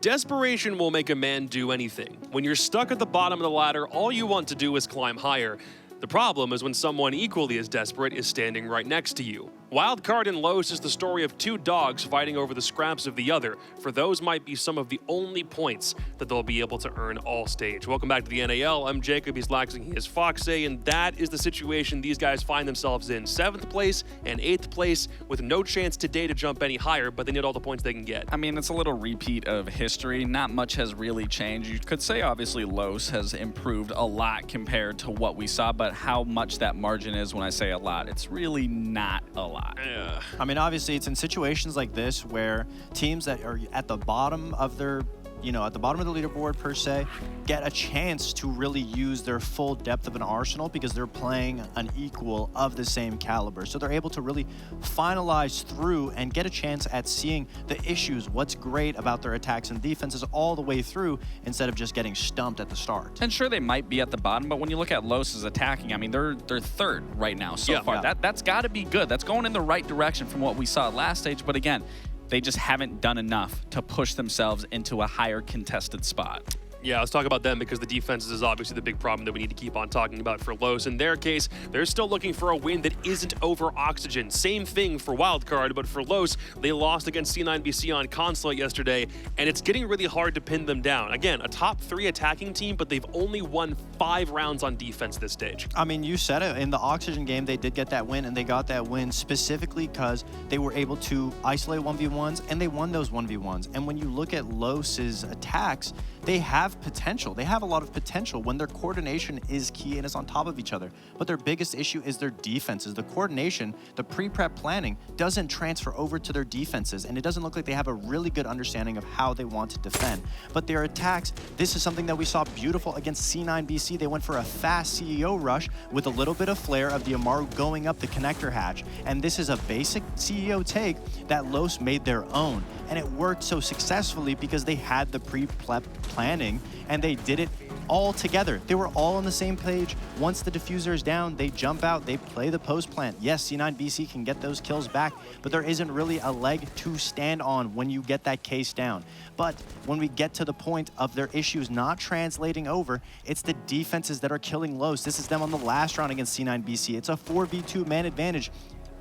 Desperation will make a man do anything. When you're stuck at the bottom of the ladder, all you want to do is climb higher. The problem is when someone equally as desperate is standing right next to you. Wildcard in Los is the story of two dogs fighting over the scraps of the other, for those might be some of the only points that they'll be able to earn all stage. Welcome back to the NAL. I'm Jacob, he's Laxing, he is Foxay, and that is the situation these guys find themselves in. 7th place and 8th place with no chance today to jump any higher, but they need all the points they can get. I mean, it's a little repeat of history. Not much has really changed. You could say obviously Los has improved a lot compared to what we saw, but how much that margin is when I say a lot, it's really not a lot. I mean, obviously, it's in situations like this where teams that are at the bottom of their, at the bottom of the leaderboard per se, get a chance to really use their full depth of an arsenal because they're playing an equal of the same caliber. So they're able to really finalize through and get a chance at seeing the issues, what's great about their attacks and defenses all the way through instead of just getting stumped at the start. And sure, they might be at the bottom, but when you look at Los's attacking, I mean, they're third right now so far. Yeah. That's got to be good. That's going in the right direction from what we saw last stage, but again, they just haven't done enough to push themselves into a higher contested spot. Yeah, let's talk about them because the defenses is obviously the big problem that we need to keep on talking about for Los. In their case, they're still looking for a win that isn't over Oxygen. Same thing for Wildcard, but for Los, they lost against C9BC on Consulate yesterday, and it's getting really hard to pin them down. Again, a top 3 attacking team, but they've only won 5 rounds on defense this stage. I mean, you said it. In the Oxygen game, they did get that win, and they got that win specifically because they were able to isolate 1v1s, and they won those 1v1s. And when you look at Los's attacks, they have potential. They have a lot of potential when their coordination is key and is on top of each other. But their biggest issue is their defenses. The coordination, the pre-prep planning doesn't transfer over to their defenses, and it doesn't look like they have a really good understanding of how they want to defend. But their attacks, this is something that we saw beautiful against C9BC. They went for a fast CEO rush with a little bit of flair of the Amaru going up the connector hatch. And this is a basic CEO take that Los made their own. And it worked so successfully because they had the pre-prep planning and they did it all together. They were all on the same page. Once the diffuser is down, they jump out, they play the post plant. Yes, C9BC can get those kills back, but there isn't really a leg to stand on when you get that case down. But when we get to the point of their issues not translating over, it's the defenses that are killing Los. This is them on the last round against C9BC. It's a 4v2 man advantage.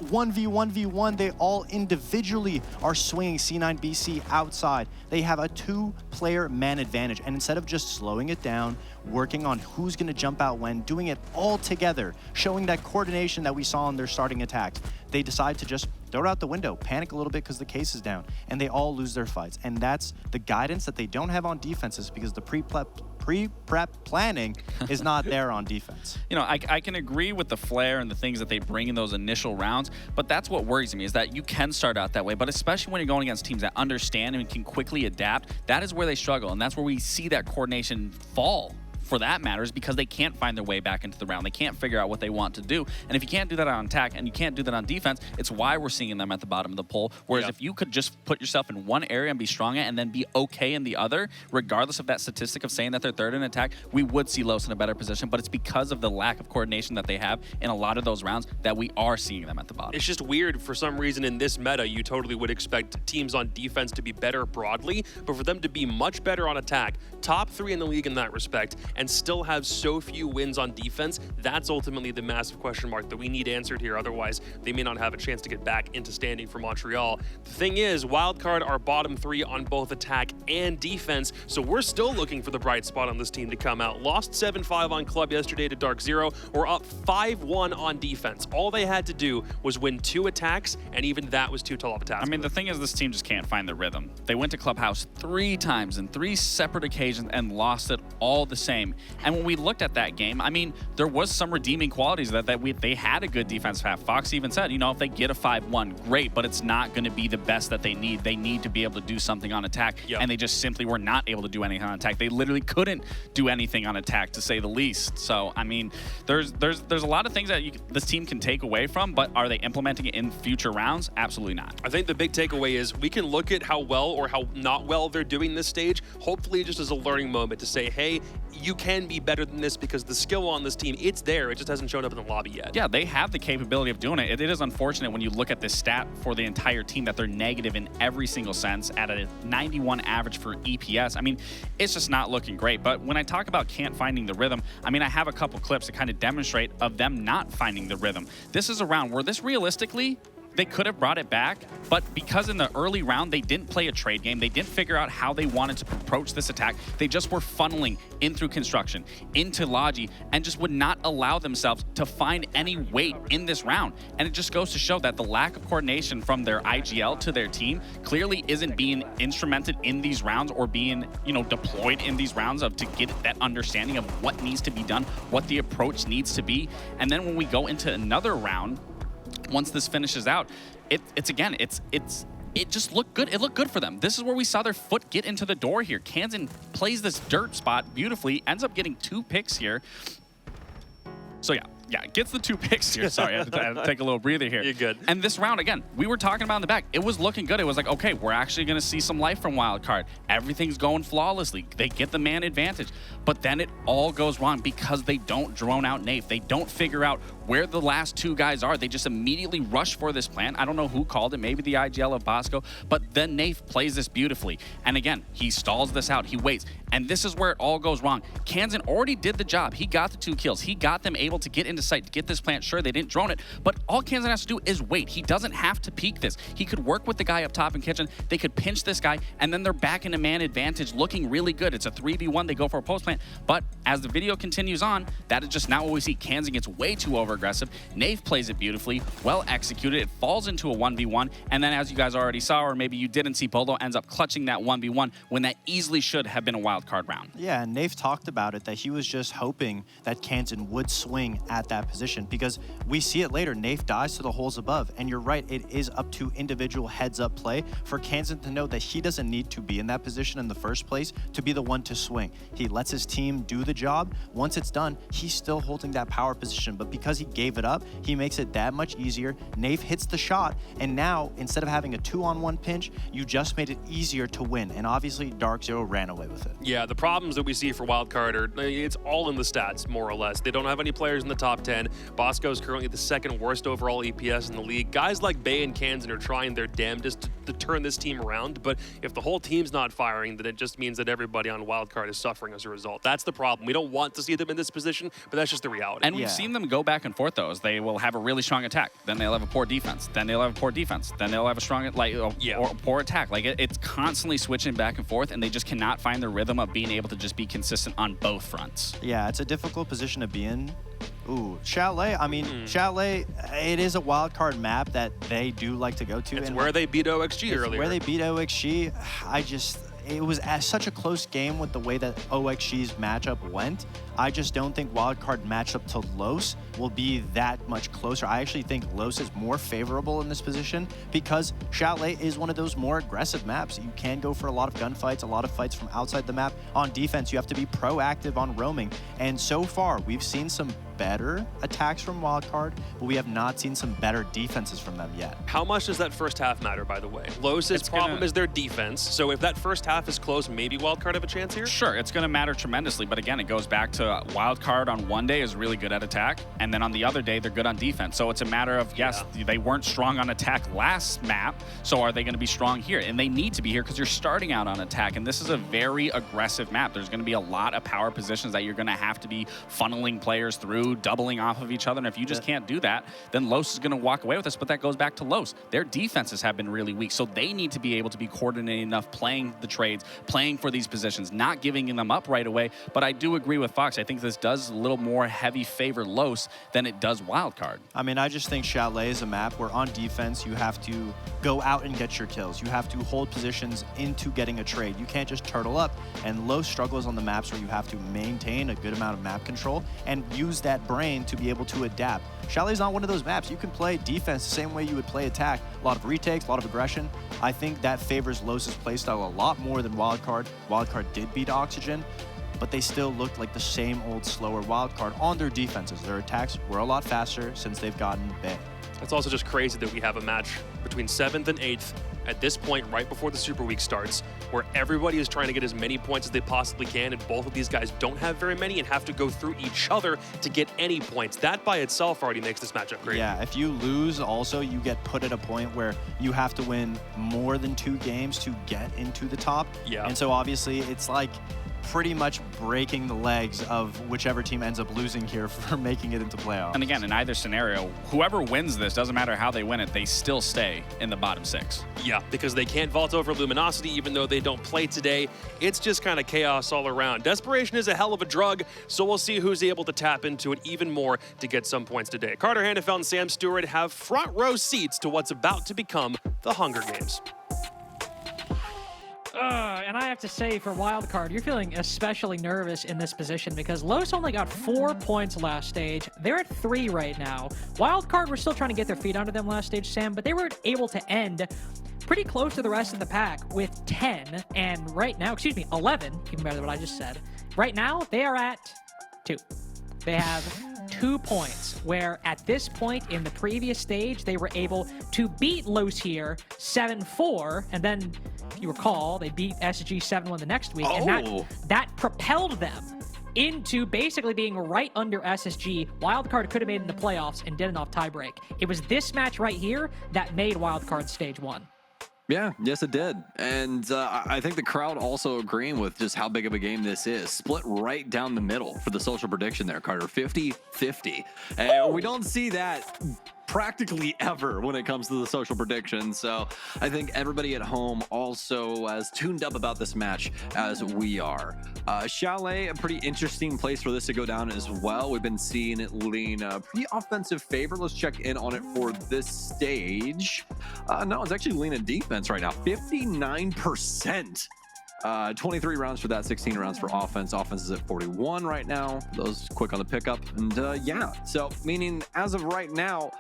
1v1v1, they all individually are swinging C9BC outside. They have a 2-player man advantage, and instead of just slowing it down, working on who's going to jump out when, doing it all together, showing that coordination that we saw in their starting attacks, they decide to just throw it out the window, panic a little bit because the case is down, and they all lose their fights. And that's the guidance that they don't have on defenses because the pre-prep planning is not there on defense. I can agree with the flair and the things that they bring in those initial rounds, but that's what worries me is that you can start out that way, but especially when you're going against teams that understand and can quickly adapt, that is where they struggle, and that's where we see that coordination fall. For that matters, because they can't find their way back into the round. They can't figure out what they want to do. And if you can't do that on attack and you can't do that on defense, it's why we're seeing them at the bottom of the poll. Whereas if you could just put yourself in one area and be strong at and then be okay in the other, regardless of that statistic of saying that they're third in attack, we would see Los in a better position. But it's because of the lack of coordination that they have in a lot of those rounds that we are seeing them at the bottom. It's just weird. For some reason in this meta, you totally would expect teams on defense to be better broadly, but for them to be much better on attack, top 3 in the league in that respect, and still have so few wins on defense, that's ultimately the massive question mark that we need answered here. Otherwise, they may not have a chance to get back into standing for Montreal. The thing is, Wildcard are bottom 3 on both attack and defense, so we're still looking for the bright spot on this team to come out. Lost 7-5 on Club yesterday to Dark Zero, or up 5-1 on defense. All they had to do was win 2 attacks, and even that was too tall of a task. I mean, the thing is, this team just can't find the rhythm. They went to Clubhouse 3 times in 3 separate occasions and lost it all the same. And when we looked at that game, I mean, there was some redeeming qualities that they had a good defensive half. Fox even said, if they get a 5-1, great, but it's not going to be the best that they need. They need to be able to do something on attack, and they just simply were not able to do anything on attack. They literally couldn't do anything on attack, to say the least. So, I mean, there's a lot of things that this team can take away from, but are they implementing it in future rounds? Absolutely not. I think the big takeaway is we can look at how well or how not well they're doing this stage, hopefully just as a learning moment to say, hey, you can be better than this because the skill on this team, it's there. It just hasn't shown up in the lobby yet. Yeah, they have the capability of doing it. It is unfortunate when you look at this stat for the entire team that they're negative in every single sense at a 91 average for EPS. I mean, it's just not looking great. But when I talk about can't finding the rhythm, I mean, I have a couple clips to kind of demonstrate of them not finding the rhythm. This is a round where this realistically, they could have brought it back, but because in the early round, they didn't play a trade game, they didn't figure out how they wanted to approach this attack, they just were funneling in through construction, into Logi, and just would not allow themselves to find any weight in this round. And it just goes to show that the lack of coordination from their IGL to their team clearly isn't being instrumented in these rounds or being, deployed in these rounds to get that understanding of what needs to be done, what the approach needs to be. And then when we go into another round, once this finishes out, it just looked good. It looked good for them. This is where we saw their foot get into the door here. Kansan plays this dirt spot beautifully, ends up getting 2 picks here. So yeah, gets the 2 picks here. Sorry, I had to take a little breather here. You're good. And this round, again, we were talking about in the back. It was looking good. It was like, okay, we're actually going to see some life from Wildcard. Everything's going flawlessly. They get the man advantage. But then it all goes wrong because they don't drone out Nafe. They don't figure out where the last 2 guys are. They just immediately rush for this plan. I don't know who called it, maybe the IGL of Bosco, but then Nafe plays this beautifully. And again, he stalls this out, he waits. And this is where it all goes wrong. Kansan already did the job. He got the 2 kills. He got them able to get into sight, to get this plant. Sure, they didn't drone it, but all Kansan has to do is wait. He doesn't have to peek this. He could work with the guy up top in kitchen. They could pinch this guy, and then they're back in a man advantage looking really good. It's a 3v1. They go for a post plant. But as the video continues on, that is just not what we see. Kansan gets way too over-aggressive. Nafe plays it beautifully, well executed. It falls into a 1v1, and then as you guys already saw, or maybe you didn't see, Boldo ends up clutching that 1v1 when that easily should have been a wild card round. Yeah, and Nafe talked about it, that he was just hoping that Kansan would swing at that position, because we see it later. Nafe dies to the holes above, and you're right, it is up to individual heads-up play for Kansan to know that he doesn't need to be in that position in the first place to be the one to swing. He lets his team do the job. Once it's done, he's still holding that power position, but because he gave it up, he makes it that much easier. Nafe hits the shot, and now instead of having a 2-on-1 pinch, you just made it easier to win, and obviously Dark Zero ran away with it. Yeah, the problems that we see for Wildcard are, it's all in the stats, more or less. They don't have any players in the top 10. Bosco is currently the 2nd worst overall EPS in the league. Guys like Bay and Kansan are trying their damnedest to turn this team around, but if the whole team's not firing, then it just means that everybody on Wildcard is suffering as a result. That's the problem. We don't want to see them in this position, but that's just the reality. And we've seen them go back and forth, though, as they will have a really strong attack, then they'll have a poor defense, then they'll have a poor defense, then they'll have a strong, or poor attack. Like, it's constantly switching back and forth, and they just cannot find the rhythm of being able to just be consistent on both fronts. Yeah, it's a difficult position to be in. Ooh, Chalet. I mean, Chalet, it is a wild card map that they do like to go to. It's where they beat OXG earlier. Where they beat OXG. It was such a close game with the way that OXG's matchup went. I just don't think wildcard matchup to Los will be that much closer. I actually think Los is more favorable in this position because Chalet is one of those more aggressive maps. You can go for a lot of gunfights, a lot of fights from outside the map. On defense, you have to be proactive on roaming. And so far, we've seen some better attacks from Wildcard, but we have not seen some better defenses from them yet. How much does that first half matter, by the way? Los's problem is their defense, so if that first half is close, maybe Wildcard have a chance here? Sure, it's going to matter tremendously, but again, it goes back to Wildcard on one day is really good at attack, and then on the other day, they're good on defense. So it's a matter of, yes, they weren't strong on attack last map, so are they going to be strong here? And they need to be here because you're starting out on attack, and this is a very aggressive map. There's going to be a lot of power positions that you're going to have to be funneling players through, doubling off of each other, and if you just can't do that, then Los is going to walk away with this, but that goes back to Los. Their defenses have been really weak, so they need to be able to be coordinated enough playing the trades, playing for these positions, not giving them up right away. But I do agree with Fox. I think this does a little more heavy favor Los than it does Wildcard. I mean, I just think Chalet is a map where on defense, you have to go out and get your kills. You have to hold positions into getting a trade. You can't just turtle up. And Los struggles on the maps where you have to maintain a good amount of map control and use that brain to be able to adapt. Chalet's not one of those maps. You can play defense the same way you would play attack. A lot of retakes, a lot of aggression. I think that favors Los's playstyle a lot more than Wildcard. Wildcard did beat Oxygen, but they still looked like the same old slower Wildcard on their defenses. Their attacks were a lot faster since they've gotten Bay. It's also just crazy that we have a match between 7th and 8th at this point right before the Super Week starts, where everybody is trying to get as many points as they possibly can, and both of these guys don't have very many and have to go through each other to get any points. That by itself already makes this matchup great. Yeah, if you lose also, you get put at a point where you have to win more than 2 games to get into the top. Yeah. And so obviously it's like pretty much breaking the legs of whichever team ends up losing here for making it into playoffs. And again, in either scenario, whoever wins this, doesn't matter how they win it, they still stay in the bottom 6. Yeah, because they can't vault over Luminosity even though they don't play today. It's just kind of chaos all around. Desperation is a hell of a drug, so we'll see who's able to tap into it even more to get some points today. Carter Hannafeld and Sam Stewart have front row seats to what's about to become the Hunger Games. And I have to say, for Wildcard, you're feeling especially nervous in this position because Los only got 4 points last stage. They're at 3 right now. Wildcard were still trying to get their feet under them last stage, Sam, but they were able to end pretty close to the rest of the pack with 10. And right now, 11, even better than what I just said. Right now, they are at 2. They have 2 points, where at this point in the previous stage, they were able to beat Los here 7-4, and then, if you recall, they beat SG 7-1 the next week, and that propelled them into basically being right under SSG. Wildcard could have made it in the playoffs and didn't off tiebreak. It was this match right here that made Wildcard stage 1. Yeah, yes, it did. And I think the crowd also agreeing with just how big of a game this is. Split right down the middle for the social prediction there, Carter. 50-50. And we don't see that practically ever when it comes to the social predictions. So I think everybody at home also as tuned up about this match as we are. Chalet, a pretty interesting place for this to go down as well. We've been seeing it lean pretty offensive favor. Let's check in on it for this stage. No, it's actually leaning defense right now. 59%. 23 rounds for that, 16 rounds for offense. Offense is at 41 right now. Those quick on the pickup. And yeah, so meaning as of right now,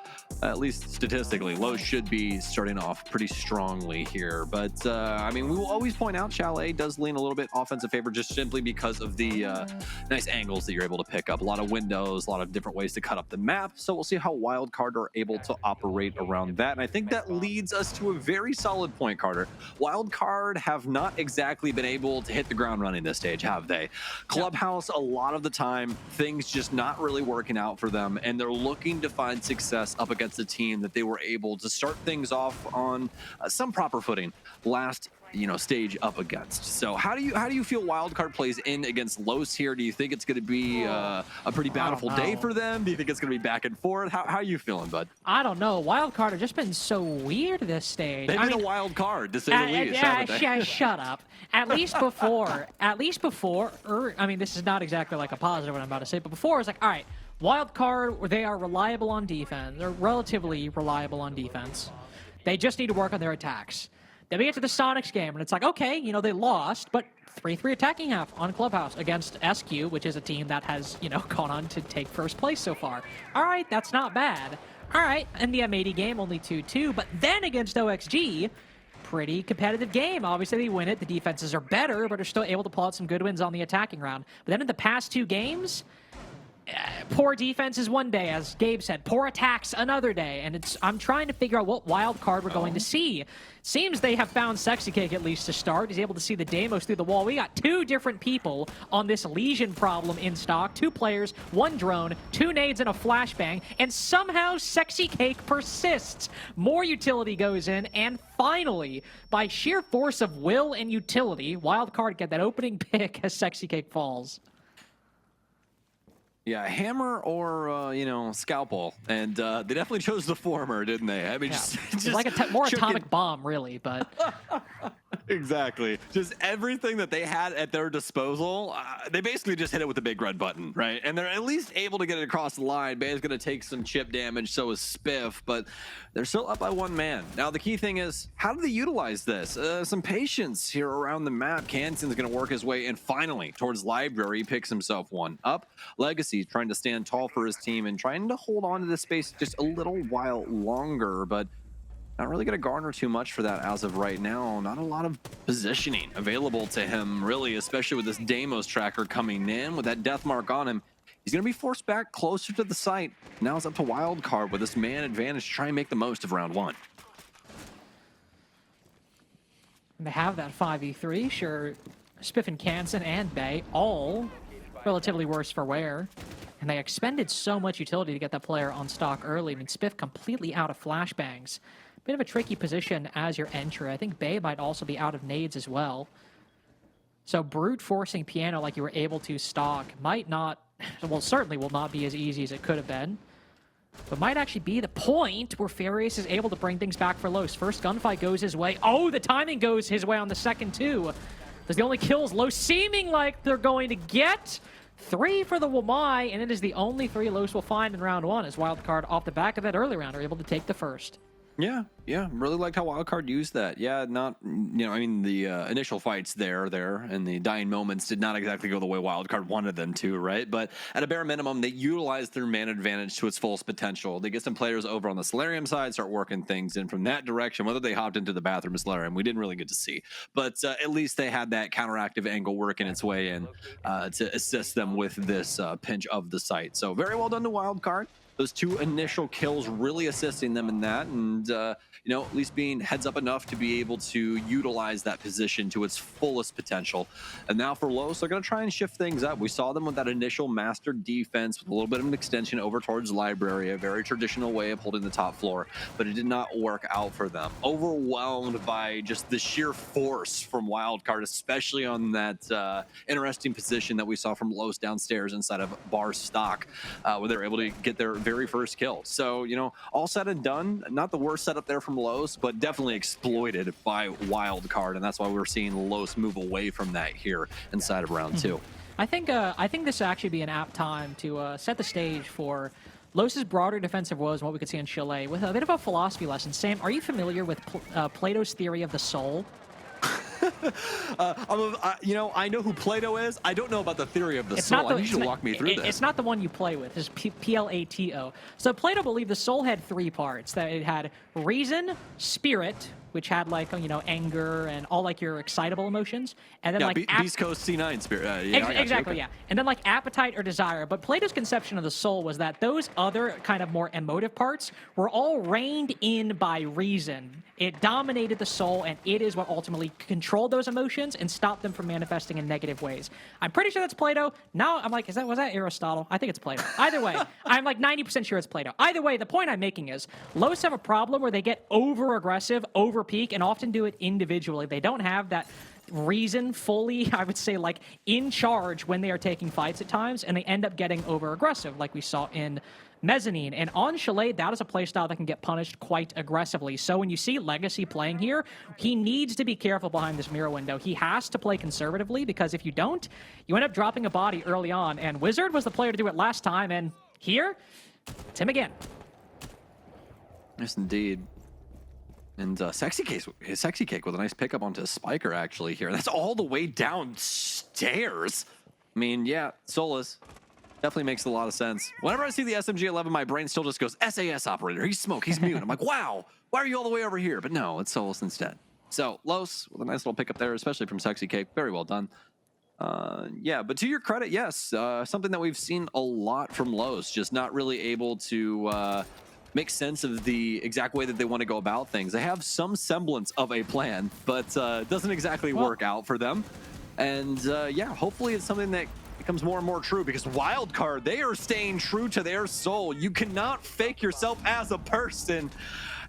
at least statistically, Los should be starting off pretty strongly here. But I mean, we will always point out Chalet does lean a little bit offensive favor just simply because of the nice angles that you're able to pick up. A lot of windows, a lot of different ways to cut up the map. So we'll see how Wildcard are able to operate around that. And I think that leads us to a very solid point, Carter. Wildcard have not exactly been able to hit the ground running this stage, have they? Clubhouse, a lot of the time, things just not really working out for them, and they're looking to find success up against a team that they were able to start things off on some proper footing last stage up against. So how do you feel Wildcard plays in against Los here? Do you think it's going to be a pretty bountiful day for them? Do you think it's going to be back and forth? How are you feeling, bud? I don't know. Wildcard have just been so weird this stage. They've been a wild card, to say the least. Yeah, shut up. At least before, I mean, this is not exactly like a positive what I'm about to say, but before it's like, all right, Wildcard, they are reliable on defense. They're relatively reliable on defense. They just need to work on their attacks. Then we get to the Sonics game, and it's like, okay, they lost, but 3-3 attacking half on Clubhouse against SQ, which is a team that has, gone on to take first place so far. All right, that's not bad. All right, in the M80 game, only 2-2, but then against OXG, pretty competitive game. Obviously, they win it. The defenses are better, but are still able to pull out some good wins on the attacking round. But then in the past 2 games, poor defenses one day, as Gabe said, poor attacks another day, and I'm trying to figure out what Wildcard we're going to see. Seems they have found Sexy Cake at least to start. He's able to see the Deimos through the wall. We got 2 different people on this Legion problem in stock. 2 players, 1 drone, 2 nades, and a flashbang, and somehow Sexy Cake persists. More utility goes in, and finally, by sheer force of will and utility, Wildcard get that opening pick as Sexy Cake falls. Yeah, hammer or, scalpel. And they definitely chose the former, didn't they? I mean, Yeah. just It's like a more atomic bomb, really, but... Exactly. Just everything that they had at their disposal, they basically just hit it with the big red button, right? And they're at least able to get it across the line. Bay's going to take some chip damage, so is Spiff, but they're still up by 1 man. Now, the key thing is, how do they utilize this? Some patience here around the map. Kanson's going to work his way in finally towards Library. He picks himself 1 up. Legacy trying to stand tall for his team and trying to hold on to this space just a little while longer, but not really going to garner too much for that as of right now. Not a lot of positioning available to him, really, especially with this Deimos tracker coming in with that death mark on him. He's going to be forced back closer to the site. Now it's up to Wildcard with this man advantage to try and make the most of round 1. And they have that 5v3. Sure, Spiff and Kansen and Bay all relatively worse for wear. And they expended so much utility to get that player on stock early. I mean, Spiff completely out of flashbangs. Bit of a tricky position as your entry. I think Bay might also be out of nades as well. So brute forcing Piano like you were able to stock might not, well, certainly will not be as easy as it could have been. But might actually be the point where Furious is able to bring things back for Los. First gunfight goes his way. Oh, the timing goes his way on the second too. There's the only kills Los seeming like they're going to get. 3 for the Wamai, and it is the only 3 Los will find in round 1 as Wildcard off the back of that early round are able to take the first. Yeah, really liked how Wildcard used that. Yeah, not, I mean, the initial fights there, and the dying moments did not exactly go the way Wildcard wanted them to, right? But at a bare minimum, they utilized their man advantage to its fullest potential. They get some players over on the Solarium side, start working things in from that direction. Whether they hopped into the bathroom of Solarium, we didn't really get to see. But at least they had that counteractive angle working its way in to assist them with this pinch of the site. So very well done to Wildcard. Those 2 initial kills really assisting them in that, and at least being heads up enough to be able to utilize that position to its fullest potential. And now for Los, they're going to try and shift things up. We saw them with that initial master defense with a little bit of an extension over towards Library, a very traditional way of holding the top floor, but it did not work out for them. Overwhelmed by just the sheer force from Wildcard, especially on that interesting position that we saw from Los downstairs inside of Bar Stock, where they were able to get their very first kill. So, all said and done, not the worst setup there from Los, but definitely exploited by Wildcard, and that's why we're seeing Los move away from that here inside of round 2. I think this will actually be an apt time to set the stage for Los's broader defensive woes and what we could see in Chile with a bit of a philosophy lesson. Sam, are you familiar with Plato's theory of the soul? I know who Plato is. I don't know about the theory of the soul. I need you to walk me through this. It's not the one you play with. It's Plato. So Plato believed the soul had 3 parts. That it had reason, spirit, which had anger and all your excitable emotions, and then Beast Coast C9 spirit. Exactly, yeah. And then appetite or desire. But Plato's conception of the soul was that those other kind of more emotive parts were all reined in by reason. It dominated the soul, and it is what ultimately controlled those emotions and stopped them from manifesting in negative ways. I'm pretty sure that's Plato. Now I'm like, was that Aristotle? I think it's Plato. Either way, I'm 90% sure it's Plato. Either way, the point I'm making is Los have a problem where they get over-aggressive, over-peak, and often do it individually. They don't have that reason fully, I would say, in charge when they are taking fights at times, and they end up getting over-aggressive, like we saw in Mezzanine. And on Chalet, that is a playstyle that can get punished quite aggressively. So when you see Legacy playing here, he needs to be careful behind this mirror window. He has to play conservatively, because if you don't, you end up dropping a body early on. And Wizard was the player to do it last time, and here, it's him again. Yes, indeed. And Sexy Cake with a nice pickup onto Spiker, actually, here. That's all the way downstairs. I mean, yeah, Solus definitely makes a lot of sense. Whenever I see the SMG-11, my brain still just goes, SAS operator, he's smoke, he's mute. I'm like, wow, why are you all the way over here? But no, it's Solus instead. So, Los with a nice little pickup there, especially from Sexy Cake. Very well done. But to your credit, yes, something that we've seen a lot from Los, just not really able to make sense of the exact way that they want to go about things. They have some semblance of a plan, but doesn't exactly work out for them. And hopefully it's something that becomes more and more true, because Wildcard, they are staying true to their soul. You cannot fake yourself as a person.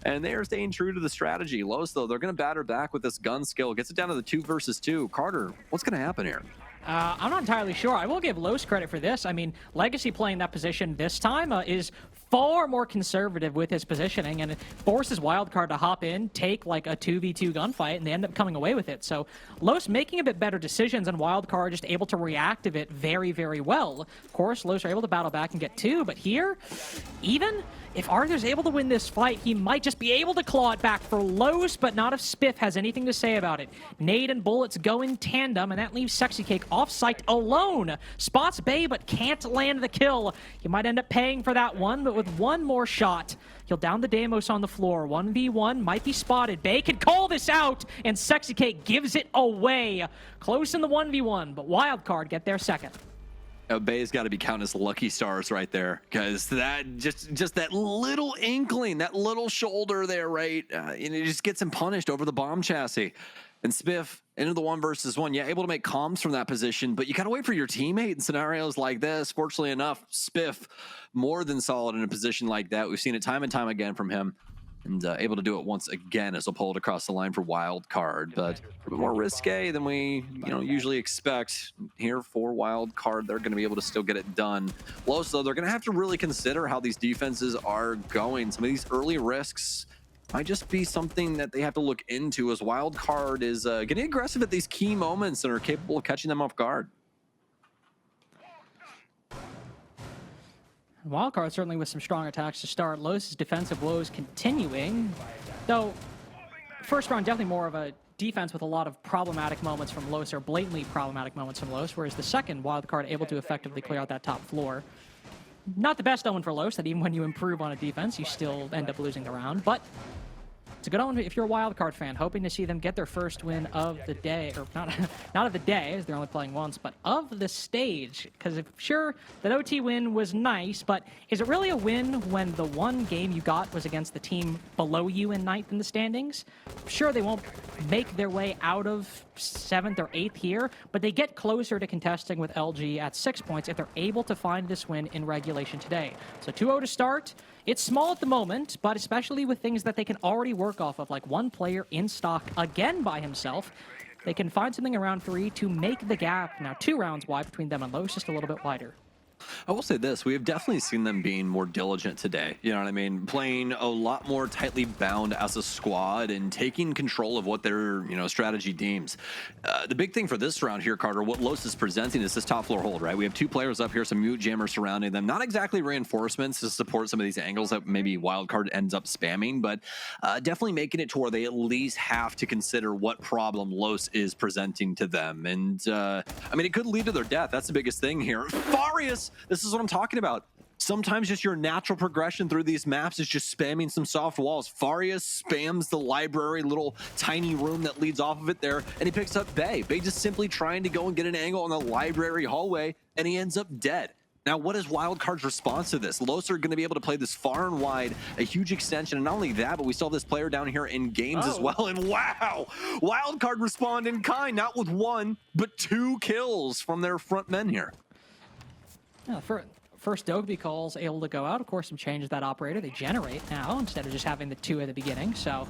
And they are staying true to the strategy. Los, though, they're going to batter back with this gun skill. Gets it down to the 2 versus 2. Carter, what's going to happen here? I'm not entirely sure. I will give Los credit for this. I mean, Legacy playing that position this time is far more conservative with his positioning, and it forces Wildcard to hop in, take a 2v2 gunfight, and they end up coming away with it. So Los making a bit better decisions, and Wildcard just able to react to it very, very well. Of course, Los are able to battle back and get 2, but here, even if Arthur's able to win this fight, he might just be able to claw it back for Los, but not if Spiff has anything to say about it. Nade and bullets go in tandem, and that leaves Sexy Cake off-site alone. Spots Bay, but can't land the kill. He might end up paying for that one, but with one more shot, he'll down the Deimos on the floor. 1v1, might be spotted. Bay can call this out, and Sexy Cake gives it away. Close in the 1v1, but Wildcard get their second. Bay's got to be counting as lucky stars right there, because that just that little inkling, that little shoulder there, right? And it just gets him punished over the bomb chassis. And Spiff into the 1v1, yeah, able to make comms from that position, but you got to wait for your teammate in scenarios like this. Fortunately enough, Spiff more than solid in a position like that. We've seen it time and time again from him, and able to do it once again as he'll pull it across the line for Wildcard, but a bit more risque than we usually expect here for Wildcard. They're going to be able to still get it done. Los, though, they're going to have to really consider how these defenses are going. Some of these early risks might just be something that they have to look into, as Wildcard is getting aggressive at these key moments and are capable of catching them off guard. Wildcard certainly with some strong attacks to start. Los' defensive woes continuing, though first round definitely more of a defense with a lot of problematic moments from Los, or blatantly problematic moments from Los, whereas the second Wildcard able to effectively clear out that top floor. Not the best omen for Los, that even when you improve on a defense, you still end up losing the round, but it's a good omen if you're a Wildcard fan, hoping to see them get their first win of the day, or not of the day, as they're only playing once, but of the stage. Because sure, that OT win was nice, but is it really a win when the one game you got was against the team below you in 9th in the standings? Sure, they won't make their way out of 7th or 8th here, but they get closer to contesting with LG at 6 points if they're able to find this win in regulation today. So 2-0 to start. It's small at the moment, but especially with things that they can already work off of, like one player in stock again by himself, they can find something around 3 to make the gap now 2 rounds wide between them and Los, just a little bit wider. I will say this, we have definitely seen them being more diligent today. You know what I mean? Playing a lot more tightly bound as a squad and taking control of what their, strategy deems. The big thing for this round here, Carter, what Los is presenting is this top floor hold, right? We have 2 players up here, some mute jammers surrounding them. Not exactly reinforcements to support some of these angles that maybe Wildcard ends up spamming, but definitely making it to where they at least have to consider what problem Los is presenting to them. And, it could lead to their death. That's the biggest thing here. Farius! This is what I'm talking about. Sometimes just your natural progression through these maps is just spamming some soft walls. Farius spams the library, little tiny room that leads off of it there, and he picks up Bay. Bay just simply trying to go and get an angle on the library hallway, and he ends up dead. Now, what is Wildcard's response to this? Los are going to be able to play this far and wide, a huge extension, and not only that, but we saw this player down here in games as well, and wow! Wildcard respond in kind, not with 1, but 2 kills from their front men here. Yeah, first Dogby calls able to go out. Of course, some changes that operator. They generate now instead of just having the 2 at the beginning. So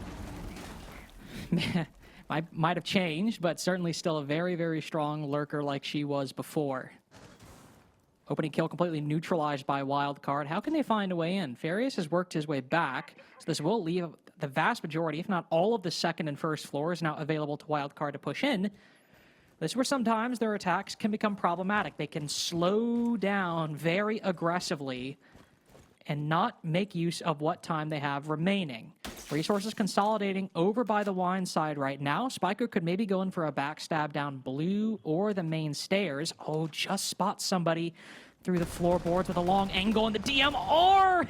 might have changed, but certainly still a very, very strong lurker like she was before. Opening kill completely neutralized by Wildcard. How can they find a way in? Farius has worked his way back, so this will leave the vast majority, if not all of the second and first floors now available to Wildcard to push in. This is where sometimes their attacks can become problematic. They can slow down very aggressively and not make use of what time they have remaining. Resources consolidating over by the wine side right now. Spiker could maybe go in for a backstab down blue or the main stairs. Oh, just spots somebody through the floorboards with a long angle, and the DMR!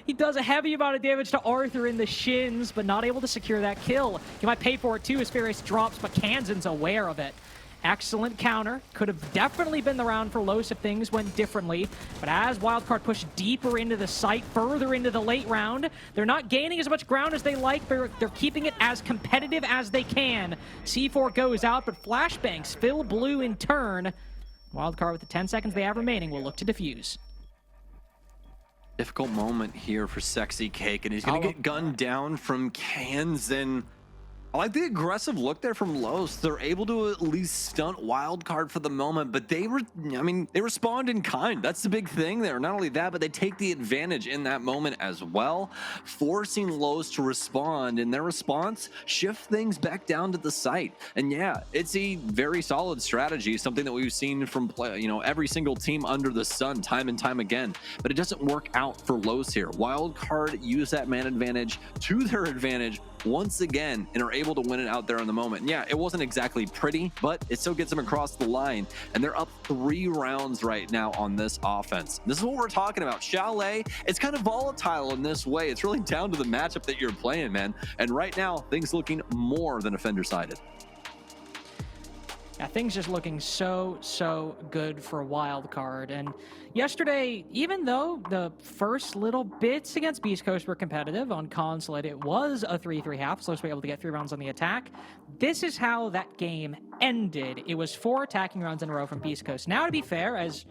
He does a heavy amount of damage to Arthur in the shins, but not able to secure that kill. He might pay for it too as Farius drops, but Kansan's aware of it. Excellent counter. Could have definitely been the round for Los if things went differently. But as Wildcard pushed deeper into the site, further into the late round, they're not gaining as much ground as they like. They're keeping it as competitive as they can. C4 goes out, but flashbangs fill blue in turn. Wildcard, with the 10 seconds they have remaining, will look to defuse. Difficult moment here for Sexy Cake, and he's going to get gunned down from Kansan. I like the aggressive look there from Los. They're able to at least stunt Wildcard for the moment, but they respond in kind. That's the big thing there. Not only that, but they take the advantage in that moment as well, forcing Los to respond, and their response shift things back down to the site. And yeah, it's a very solid strategy, something that we've seen from every single team under the sun time and time again, but it doesn't work out for Los here. Wildcard use that man advantage to their advantage once again and are able to win it out there in the moment. And yeah, it wasn't exactly pretty, but it still gets them across the line, and they're up 3 rounds right now on this offense. This is what we're talking about. Chalet, it's kind of volatile in this way. It's really down to the matchup that you're playing, man. And right now, things looking more than offender-sided. Yeah, things just looking so good for Wildcard. And yesterday, even though the first little bits against Beast Coast were competitive on Consulate, it was a 3-3 half, so we were able to get 3 rounds on the attack. This is how that game ended. It was 4 attacking rounds in a row from Beast Coast. Now, to be fair, as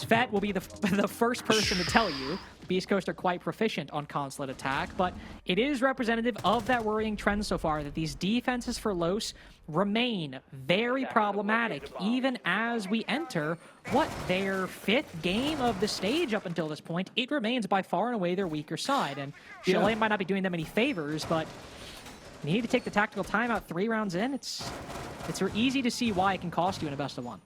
Vet will be the first person to tell you, Beast Coast are quite proficient on Consulate attack, but it is representative of that worrying trend so far that these defenses for Los remain very problematic even as we enter their 5th game of the stage up until this point. It remains by far and away their weaker side, and Chalet might not be doing them any favors, but you need to take the tactical timeout 3 rounds in. It's easy to see why it can cost you in a best of 1.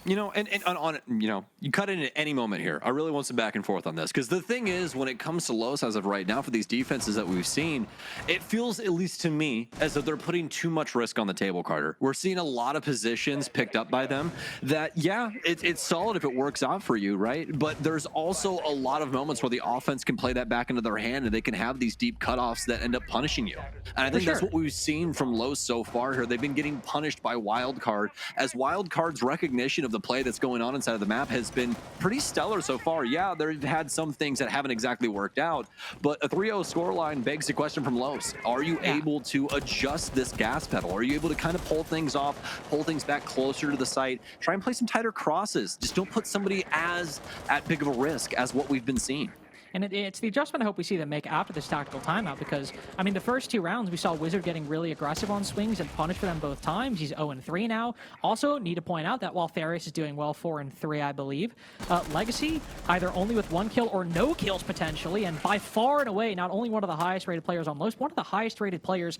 You know, and on you know, you cut in at any moment here. I really want some back and forth on this, because the thing is, when it comes to Los as of right now, for these defenses that we've seen, it feels, at least to me, as though they're putting too much risk on the table, Carter. We're seeing a lot of positions picked up by them that, yeah, it's solid if it works out for you, right? But there's also a lot of moments where the offense can play that back into their hand, and they can have these deep cutoffs that end up punishing you. And I think that's what we've seen from Los so far here. They've been getting punished by Wildcard, as Wildcard's recognition of the play that's going on inside of the map has been pretty stellar so far. Yeah, they've had some things that haven't exactly worked out, but a 3-0 scoreline begs the question from Los. Are you able to adjust this gas pedal? Are you able to kind of pull things off, pull things back closer to the site, try and play some tighter crosses? Just don't put somebody as at big of a risk as what we've been seeing. And it's the adjustment I hope we see them make after this tactical timeout, because, I mean, the first 2 rounds, we saw Wizard getting really aggressive on swings and punished for them both times. He's 0-3 now. Also, need to point out that while Therius is doing well, 4-3, I believe, Legacy, either only with 1 kill or no kills potentially, and by far and away, not only one of the highest rated players on Los, one of the highest rated players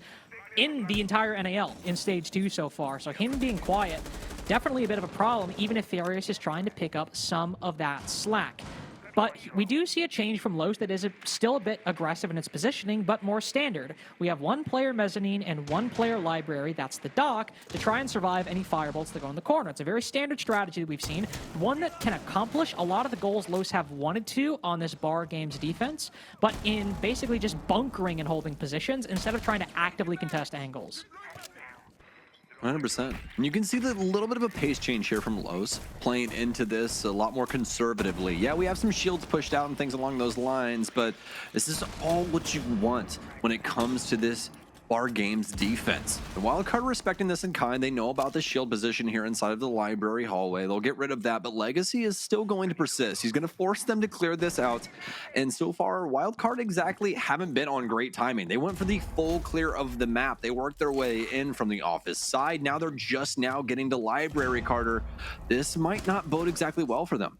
in the entire NAL in Stage 2 so far. So him being quiet, definitely a bit of a problem, even if Therius is trying to pick up some of that slack. But we do see a change from Los that is still a bit aggressive in its positioning, but more standard. We have 1 player mezzanine and 1 player library, that's the dock, to try and survive any firebolts that go in the corner. It's a very standard strategy that we've seen, one that can accomplish a lot of the goals Los have wanted to on this Bar Games defense, but in basically just bunkering and holding positions instead of trying to actively contest angles. 100%. And you can see the little bit of a pace change here from Los, playing into this a lot more conservatively. Yeah, we have some shields pushed out and things along those lines, but this is all what you want when it comes to this Bar Games defense. The Wildcard respecting this in kind. They know about the shield position here inside of the library hallway. They'll get rid of that, but Legacy is still going to persist. He's going to force them to clear this out. And so far, Wildcard exactly haven't been on great timing. They went for the full clear of the map. They worked their way in from the office side. Now they're just now getting to library, Carter. This might not bode exactly well for them.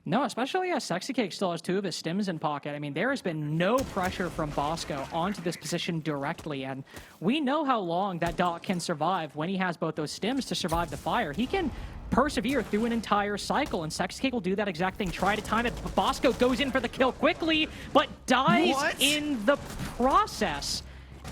No, especially as Sexy Cake still has 2 of his stims in pocket. I mean, there has been no pressure from Bosco onto this position directly, and we know how long that Doc can survive when he has both those stims to survive the fire. He can persevere through an entire cycle, and Sexy Cake will do that exact thing, try to time it. Bosco goes in for the kill quickly, but dies in the process.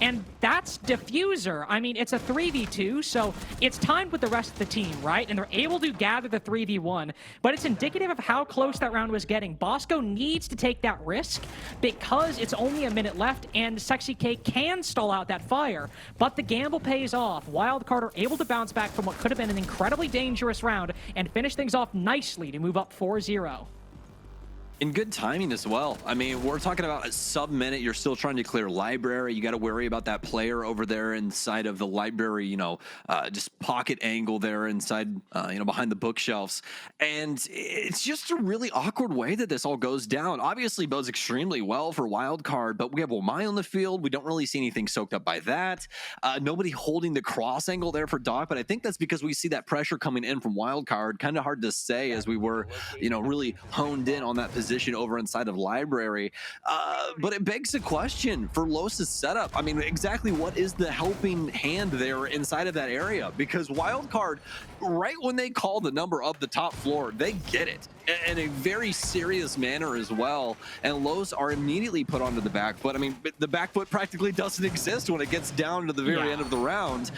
And that's Diffuser. I mean, it's a 3v2, so it's timed with the rest of the team, right? And they're able to gather the 3v1, but it's indicative of how close that round was getting. Bosco needs to take that risk because it's only a minute left, and Sexy Cake can stall out that fire. But the gamble pays off. Wildcard are able to bounce back from what could have been an incredibly dangerous round and finish things off nicely to move up 4-0. In good timing as well. I mean, we're talking about a sub-minute. You're still trying to clear library. You got to worry about that player over there inside of the library, you know, just pocket angle there inside, you know, behind the bookshelves. And it's just a really awkward way that this all goes down. Obviously, bodes extremely well for Wildcard, but we have Omai on the field. We don't really see anything soaked up by that. Nobody holding the cross angle there for Doc, but I think that's because we see that pressure coming in from Wildcard. Kind of hard to say as we were, you know, really honed in on that position over inside of library, but it begs the question for Los's setup. I mean, exactly what is the helping hand there inside of that area? Because Wildcard, right when they call the number of the top floor, they get it in a very serious manner as well, and Los are immediately put onto the back foot. I mean, the back foot practically doesn't exist when it gets down to the very end of the round,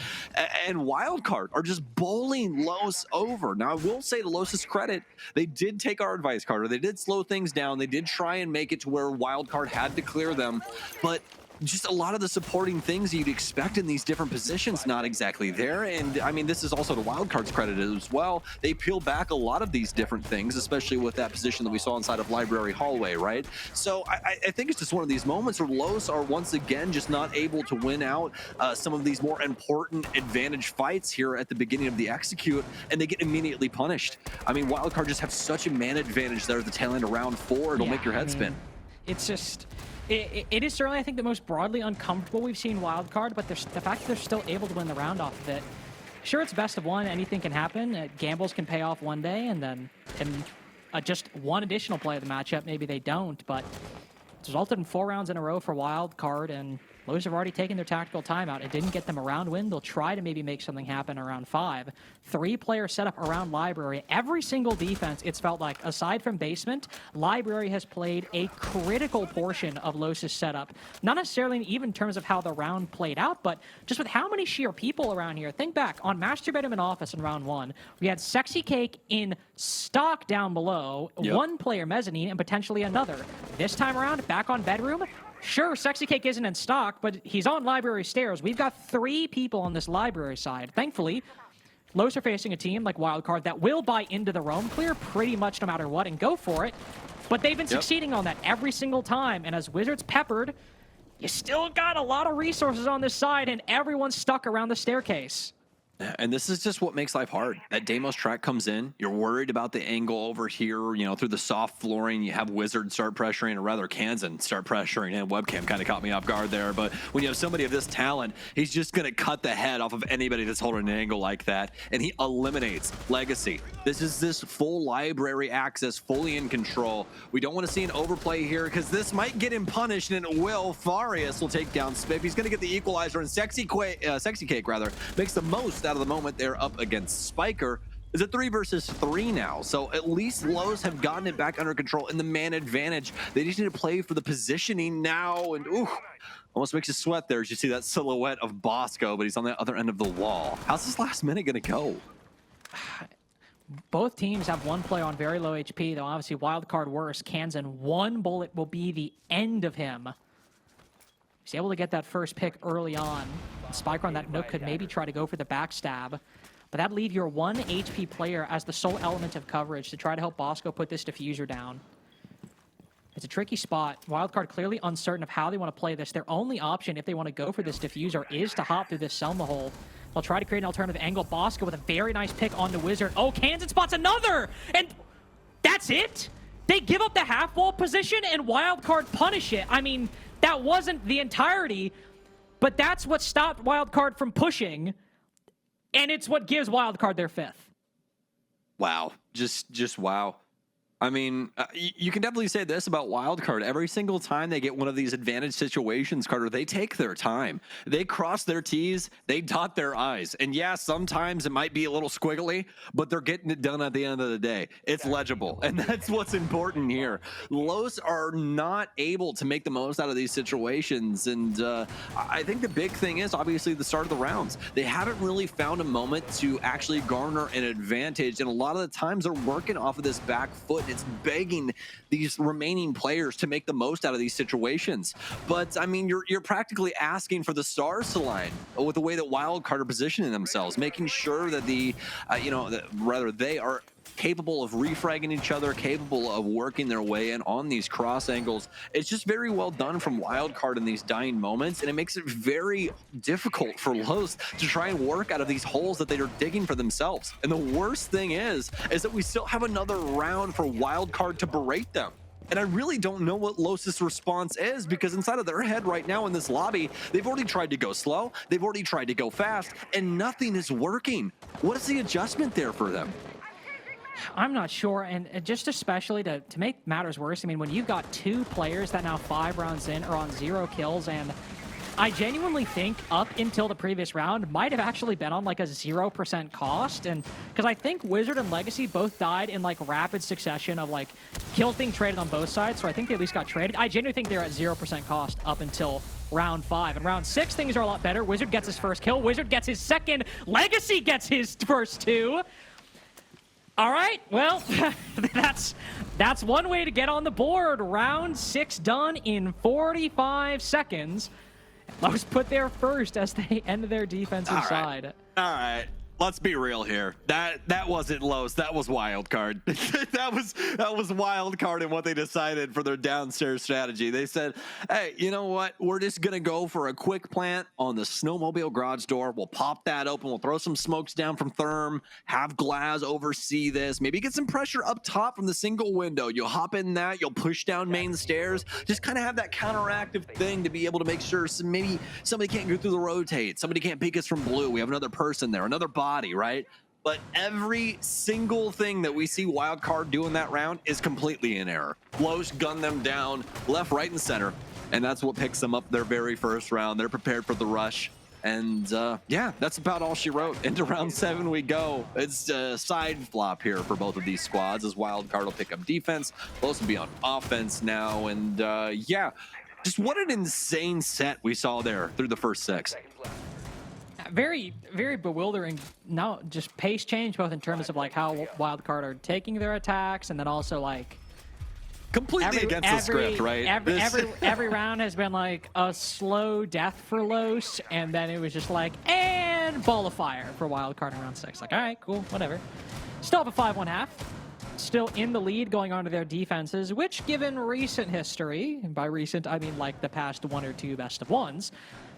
and Wildcard are just bowling Los over. Now, I will say to Los's credit, they did take our advice, Carter. They did slow things down. They did try and make it to where Wildcard had to clear them, but just a lot of the supporting things you'd expect in these different positions not exactly there. And I mean, this is also to Wildcard's credit as well. They peel back a lot of these different things, especially with that position that we saw inside of Library Hallway, right? So I think it's just one of these moments where Los are once again just not able to win out some of these more important advantage fights here at the beginning of the execute, and they get immediately punished. I mean, Wildcard just have such a man advantage there at the tail end of round 4. It'll make your head spin. It's just... It is certainly, I think, the most broadly uncomfortable we've seen Wildcard, but the fact that they're still able to win the round off of it. Sure, it's best of one. Anything can happen. Gambles can pay off one day, and then just one additional play of the matchup, maybe they don't, but it's resulted in 4 rounds in a row for Wildcard, and Los have already taken their tactical timeout. It didn't get them a round win. They'll try to maybe make something happen around 5. 3-player setup around Library. Every single defense, it's felt like, aside from basement, Library has played a critical portion of Los's setup. Not necessarily even in terms of how the round played out, but just with how many sheer people around here. Think back, on Master Bedroom and Office in round 1, we had Sexy Cake in stock down below, 1-player mezzanine, and potentially another. This time around, back on Bedroom, sure, Sexy Cake isn't in stock, but he's on Library stairs. We've got 3 people on this Library side. Thankfully, Los are facing a team like Wildcard that will buy into the roam clear pretty much no matter what and go for it. But they've been succeeding on that every single time. And as Wizards peppered, you still got a lot of resources on this side, and everyone's stuck around the staircase. And this is just what makes life hard. That Deimos track comes in. You're worried about the angle over here, you know, through the soft flooring. You have Wizard start pressuring, or rather Kansan start pressuring. And Webcam kind of caught me off guard there. But when you have somebody of this talent, he's just going to cut the head off of anybody that's holding an angle like that. And he eliminates Legacy. This is this full Library access, fully in control. We don't want to see an overplay here because this might get him punished, and it will. Farius will take down Spiff. He's going to get the equalizer, and Sexy Cake makes the most out of the moment. They're up against Spiker. It's a 3 versus 3 now, so at least Los have gotten it back under control in the man advantage. They just need to play for the positioning now, and ooh, almost makes you sweat there as you see that silhouette of Bosco, but he's on the other end of the wall. How's this last minute gonna go? Both teams have 1 player on very low HP, though obviously Wildcard worse. Kansan, 1 bullet will be the end of him. He's able to get that first pick early on. Spiker on that Nook could maybe try to go for the backstab, but that'd leave your 1 HP player as the sole element of coverage to try to help Bosco put this diffuser down. It's a tricky spot. Wildcard clearly uncertain of how they want to play this. Their only option, if they want to go for this diffuser, is to hop through this Selma hole. They'll try to create an alternative angle. Bosco with a very nice pick on the Wizard. Oh, Kansan spots another! And that's it? They give up the half-wall position and Wildcard punish it. I mean, that wasn't the entirety, but that's what stopped Wildcard from pushing, and it's what gives Wildcard their 5th. Wow. Just wow. I mean, you can definitely say this about Wildcard. Every single time they get one of these advantage situations, Carter, they take their time. They cross their T's, they dot their I's. And yeah, sometimes it might be a little squiggly, but they're getting it done at the end of the day. It's legible, and that's what's important here. Los are not able to make the most out of these situations, and I think the big thing is obviously the start of the rounds. They haven't really found a moment to actually garner an advantage, and a lot of the times they're working off of this back foot. It's begging these remaining players to make the most out of these situations. But I mean, you're practically asking for the stars to line with the way that Wildcard are positioning themselves, making sure that they are capable of refragging each other, capable of working their way in on these cross angles. It's just very well done from Wildcard in these dying moments, and it makes it very difficult for Los to try and work out of these holes that they are digging for themselves. And the worst thing is that we still have another round for Wildcard to berate them. And I really don't know what Los's response is, because inside of their head right now in this lobby, they've already tried to go slow, they've already tried to go fast, and nothing is working. What is the adjustment there for them? I'm not sure, and just especially to make matters worse, I mean, when you've got 2 players that now 5 rounds in are on 0 kills, and I genuinely think up until the previous round might have actually been on like a 0% cost, and because I think Wizard and Legacy both died in like rapid succession of like kills being traded on both sides, so I think they at least got traded. I genuinely think they're at 0% cost up until round 5. And round 6, things are a lot better. Wizard gets his first kill, Wizard gets his second, Legacy gets his first 2. All right, well, that's one way to get on the board. Round 6 done in 45 seconds. Los put there first as they end their defensive All right. side. All right. Let's be real here. That wasn't Los. That was Wildcard. that was Wildcard and what they decided for their downstairs strategy. They said, hey, you know what? We're just going to go for a quick plant on the snowmobile garage door. We'll pop that open. We'll throw some smokes down from Therm, have Glaz oversee this, maybe get some pressure up top from the single window. You'll hop in that. You'll push down main stairs. Just kind of have that counteractive thing to be able to make sure maybe somebody can't go through the rotate. Somebody can't peek us from blue. We have another person there, another body, right? But every single thing that we see Wildcard do in that round is completely in error. Los gun them down left, right, and center, and that's what picks them up their very first round. They're prepared for the rush, and yeah, that's about all she wrote. Into round 7 we go. It's a side flop here for both of these squads as Wildcard will pick up defense. Los will be on offense now, and yeah, just what an insane set we saw there through the first 6. Very, very bewildering. No, just pace change, both in terms of like how Wildcard are taking their attacks, and then also like Completely against the script, right? Every round has been like a slow death for Los, and then it was just like, and ball of fire for Wildcard in round 6. Like, all right, cool, whatever. Still have a 5-1 half. Still in the lead going on to their defenses, which given recent history, and by recent I mean like the past 1 or 2 best of ones,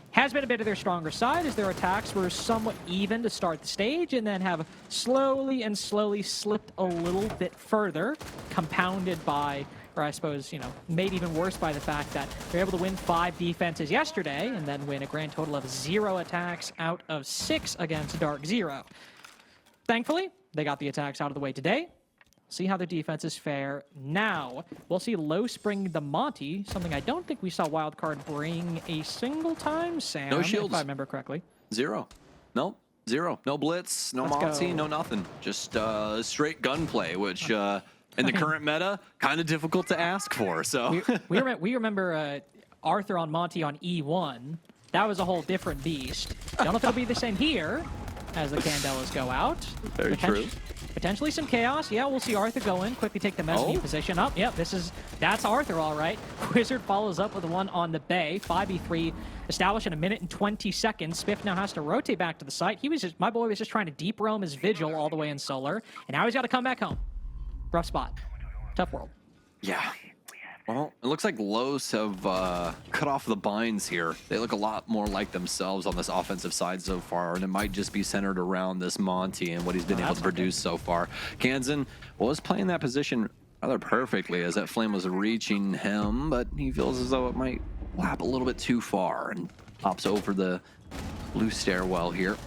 has been a bit of their stronger side as their attacks were somewhat even to start the stage and then have slowly slipped a little bit further, compounded by, or I suppose, you know, made even worse by the fact that they're able to win 5 defenses yesterday and then win a grand total of 0 attacks out of 6 against Dark Zero. Thankfully, they got the attacks out of the way today. See how their defenses fare now. We'll see Los bring the Monty, something I don't think we saw Wildcard bring a single time, Sam. No shields. If I remember correctly. 0. Nope. 0. No blitz, no Monty, no nothing. Just straight gunplay, which in the current meta, kind of difficult to ask for. So we remember Arthur on Monty on E1. That was a whole different beast. Don't know if it'll be the same here as the Candelas go out. Very true. Potentially some chaos. Yeah, we'll see Arthur go in, quickly take the mezzanine position up. Yep, that's Arthur, all right. Wizard follows up with one on the bay. 5v3 established in 1 minute and 20 seconds. Spiff now has to rotate back to the site. My boy was just trying to deep roam his Vigil all the way in Solar, and now he's got to come back home. Rough spot. Tough world. Yeah. Well, it looks like Los have cut off the binds here. They look a lot more like themselves on this offensive side so far, and it might just be centered around this Monty and what he's been able to produce so far. Kansan was playing that position rather perfectly as that flame was reaching him, but he feels as though it might lap a little bit too far and pops over the blue stairwell here.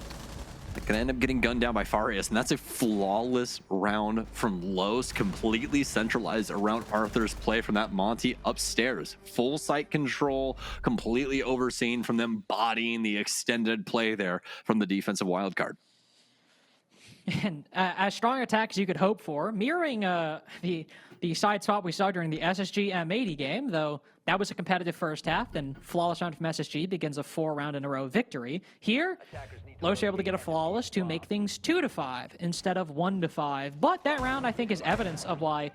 Gonna end up getting gunned down by Farius, and that's a flawless round from Los, completely centralized around Arthur's play from that Monty upstairs. Full site control, completely overseen from them bodying the extended play there from the defensive Wildcard. And as strong attack as you could hope for, mirroring the side swap we saw during the SSG M80 game, though that was a competitive first half, then flawless round from SSG begins a 4-round-in-a-row victory. Here, Los are able to get a flawless to make things 2-5 instead of 1-5. But that round, I think, is evidence of why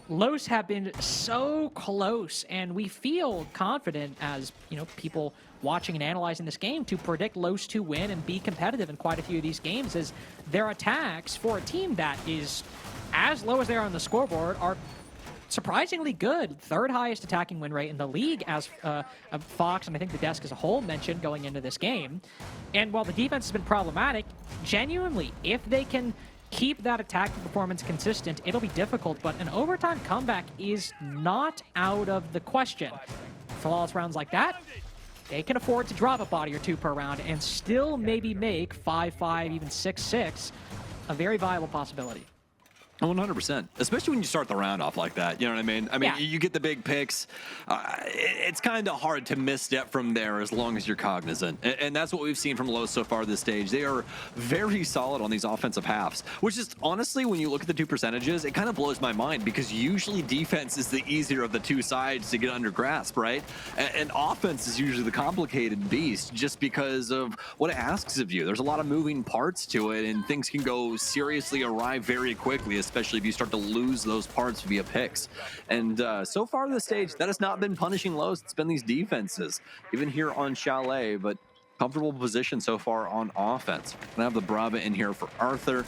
Los have been so close, and we feel confident as, you know, people watching and analyzing this game to predict Los to win and be competitive in quite a few of these games, as their attacks for a team that is as low as they are on the scoreboard are surprisingly good. 3rd highest attacking win rate in the league, as Fox and I think the desk as a whole mentioned going into this game. And while the defense has been problematic, genuinely, if they can keep that attacking performance consistent, it'll be difficult, but an overtime comeback is not out of the question. Flawless rounds like that, they can afford to drop a body or 2 per round and still maybe make 5-5, even 6-6 a very viable possibility. 100%, especially when you start the round off like that. You know what I mean? I mean, Yeah. You get the big picks. It's kind of hard to misstep from there as long as you're cognizant. And that's what we've seen from Los so far this stage. They are very solid on these offensive halves, which is honestly, when you look at the 2 percentages, it kind of blows my mind because usually defense is the easier of the 2 sides to get under grasp, right? And offense is usually the complicated beast just because of what it asks of you. There's a lot of moving parts to it, and things can go seriously awry very quickly, especially if you start to lose those parts via picks. And so far this stage, that has not been punishing Los. It's been these defenses, even here on Chalet, but comfortable position so far on offense. Gonna have the Brava in here for Arthur.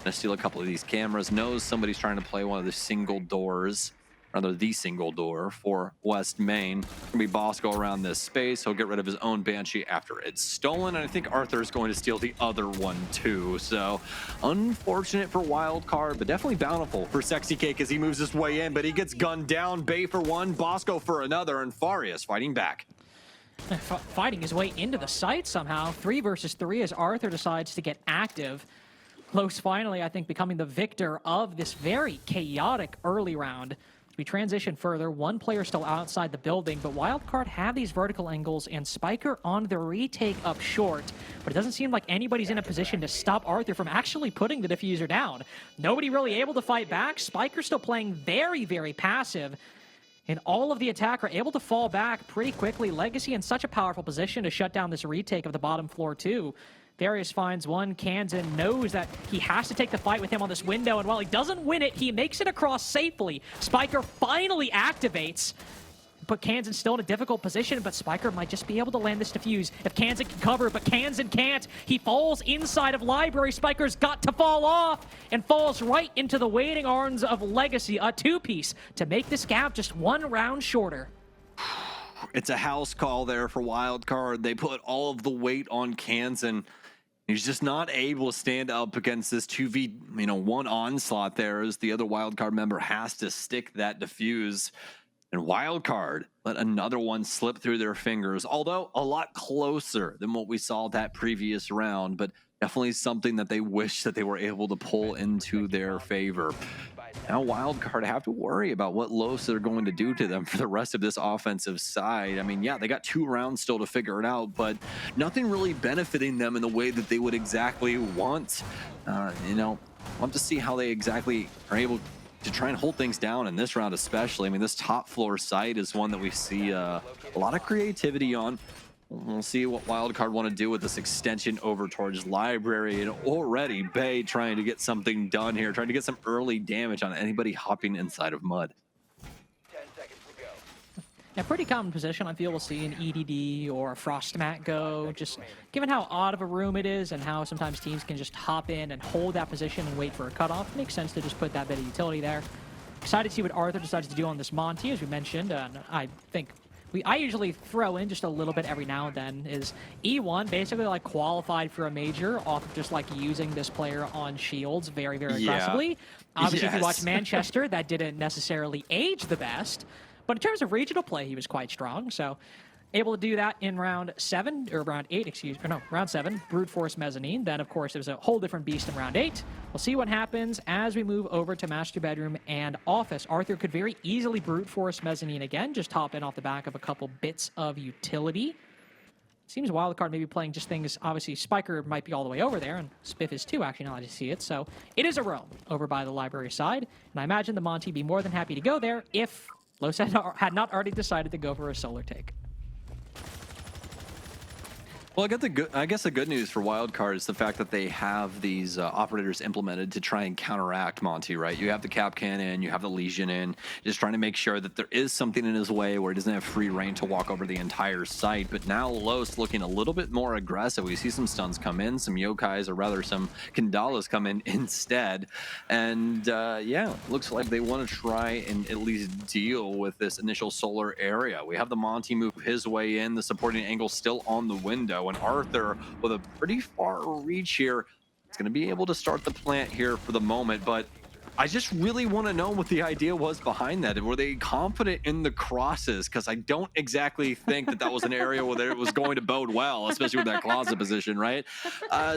Gonna steal a couple of these cameras. Knows somebody's trying to play one of the single doors, rather the single door for West Main. Gonna be Bosco around this space. He'll get rid of his own Banshee after it's stolen, and I think Arthur's going to steal the other one too. So unfortunate for Wildcard, but definitely bountiful for Sexy Cake as he moves his way in, but he gets gunned down. Bay for one, Bosco for another, and Farias fighting back. Fighting his way into the site somehow. 3 versus 3 as Arthur decides to get active. Los finally, I think, becoming the victor of this very chaotic early round. As we transition further, one player still outside the building, but Wildcard have these vertical angles and Spiker on the retake up short. But it doesn't seem like anybody's in a position to stop Arthur from actually putting the diffuser down. Nobody really able to fight back. Spiker still playing very, very passive. And all of the attack are able to fall back pretty quickly. Legacy in such a powerful position to shut down this retake of the bottom floor too. Various finds one. Kansan knows that he has to take the fight with him on this window, and while he doesn't win it, he makes it across safely. Spiker finally activates, but Kansan's still in a difficult position, but Spiker might just be able to land this defuse if Kansan can cover, but Kansan can't. He falls inside of Library. Spiker's got to fall off and falls right into the waiting arms of Legacy, a 2-piece to make this gap just 1 round shorter. It's a house call there for Wildcard. They put all of the weight on Kansan. He's just not able to stand up against this 2v1 onslaught there as the other Wildcard member has to stick that defuse. And Wildcard let another one slip through their fingers, although a lot closer than what we saw that previous round, but definitely something that they wish that they were able to pull into their favor. Now Wildcard have to worry about what Los are going to do to them for the rest of this offensive side. I mean, yeah, they got 2 rounds still to figure it out, but nothing really benefiting them in the way that they would exactly want. We'll have to see how they exactly are able to try and hold things down in this round especially. I mean, this top floor site is one that we see a lot of creativity on. We'll see what Wildcard want to do with this extension over towards Library, and already Bay trying to get something done here, trying to get some early damage on anybody hopping inside of mud. 10 seconds to go. A pretty common position I feel we'll see an EDD or a Frostmat go, just given how odd of a room it is and how sometimes teams can just hop in and hold that position and wait for a cutoff. It makes sense to just put that bit of utility there. Excited to see what Arthur decides to do on this Monty, as we mentioned, and I think I usually throw in just a little bit every now and then, is E1 basically like qualified for a major off of just like using this player on shields very, very aggressively. Obviously, if you watch Manchester, that didn't necessarily age the best, but in terms of regional play, he was quite strong. So able to do that in round 7, or round 8, round 7, Brute Force Mezzanine. Then, of course, it was a whole different beast in round 8. We'll see what happens as we move over to Master Bedroom and Office. Arthur could very easily Brute Force Mezzanine again, just hop in off the back of a couple bits of utility. Seems Wildcard maybe playing just things, obviously Spiker might be all the way over there, and Spiff is too, actually, now that I see it. So it is a roam over by the Library side, and I imagine the Monty be more than happy to go there if Los had not already decided to go for a solar take. Well, I guess the good news for Wildcard is the fact that they have these operators implemented to try and counteract Monty, right? You have the Cap Cannon, you have the Legion in, just trying to make sure that there is something in his way where he doesn't have free reign to walk over the entire site. But now Los looking a little bit more aggressive. We see some stuns come in, some Yokais, or rather some Kandalas come in instead. And yeah, looks like they want to try and at least deal with this initial solar area. We have the Monty move his way in, the supporting angle still on the window. And Arthur, with a pretty far reach here, is going to be able to start the plant here for the moment. But I just really want to know what the idea was behind that. Were they confident in the crosses? Because I don't exactly think that that was an area where it was going to bode well, especially with that closet position, right?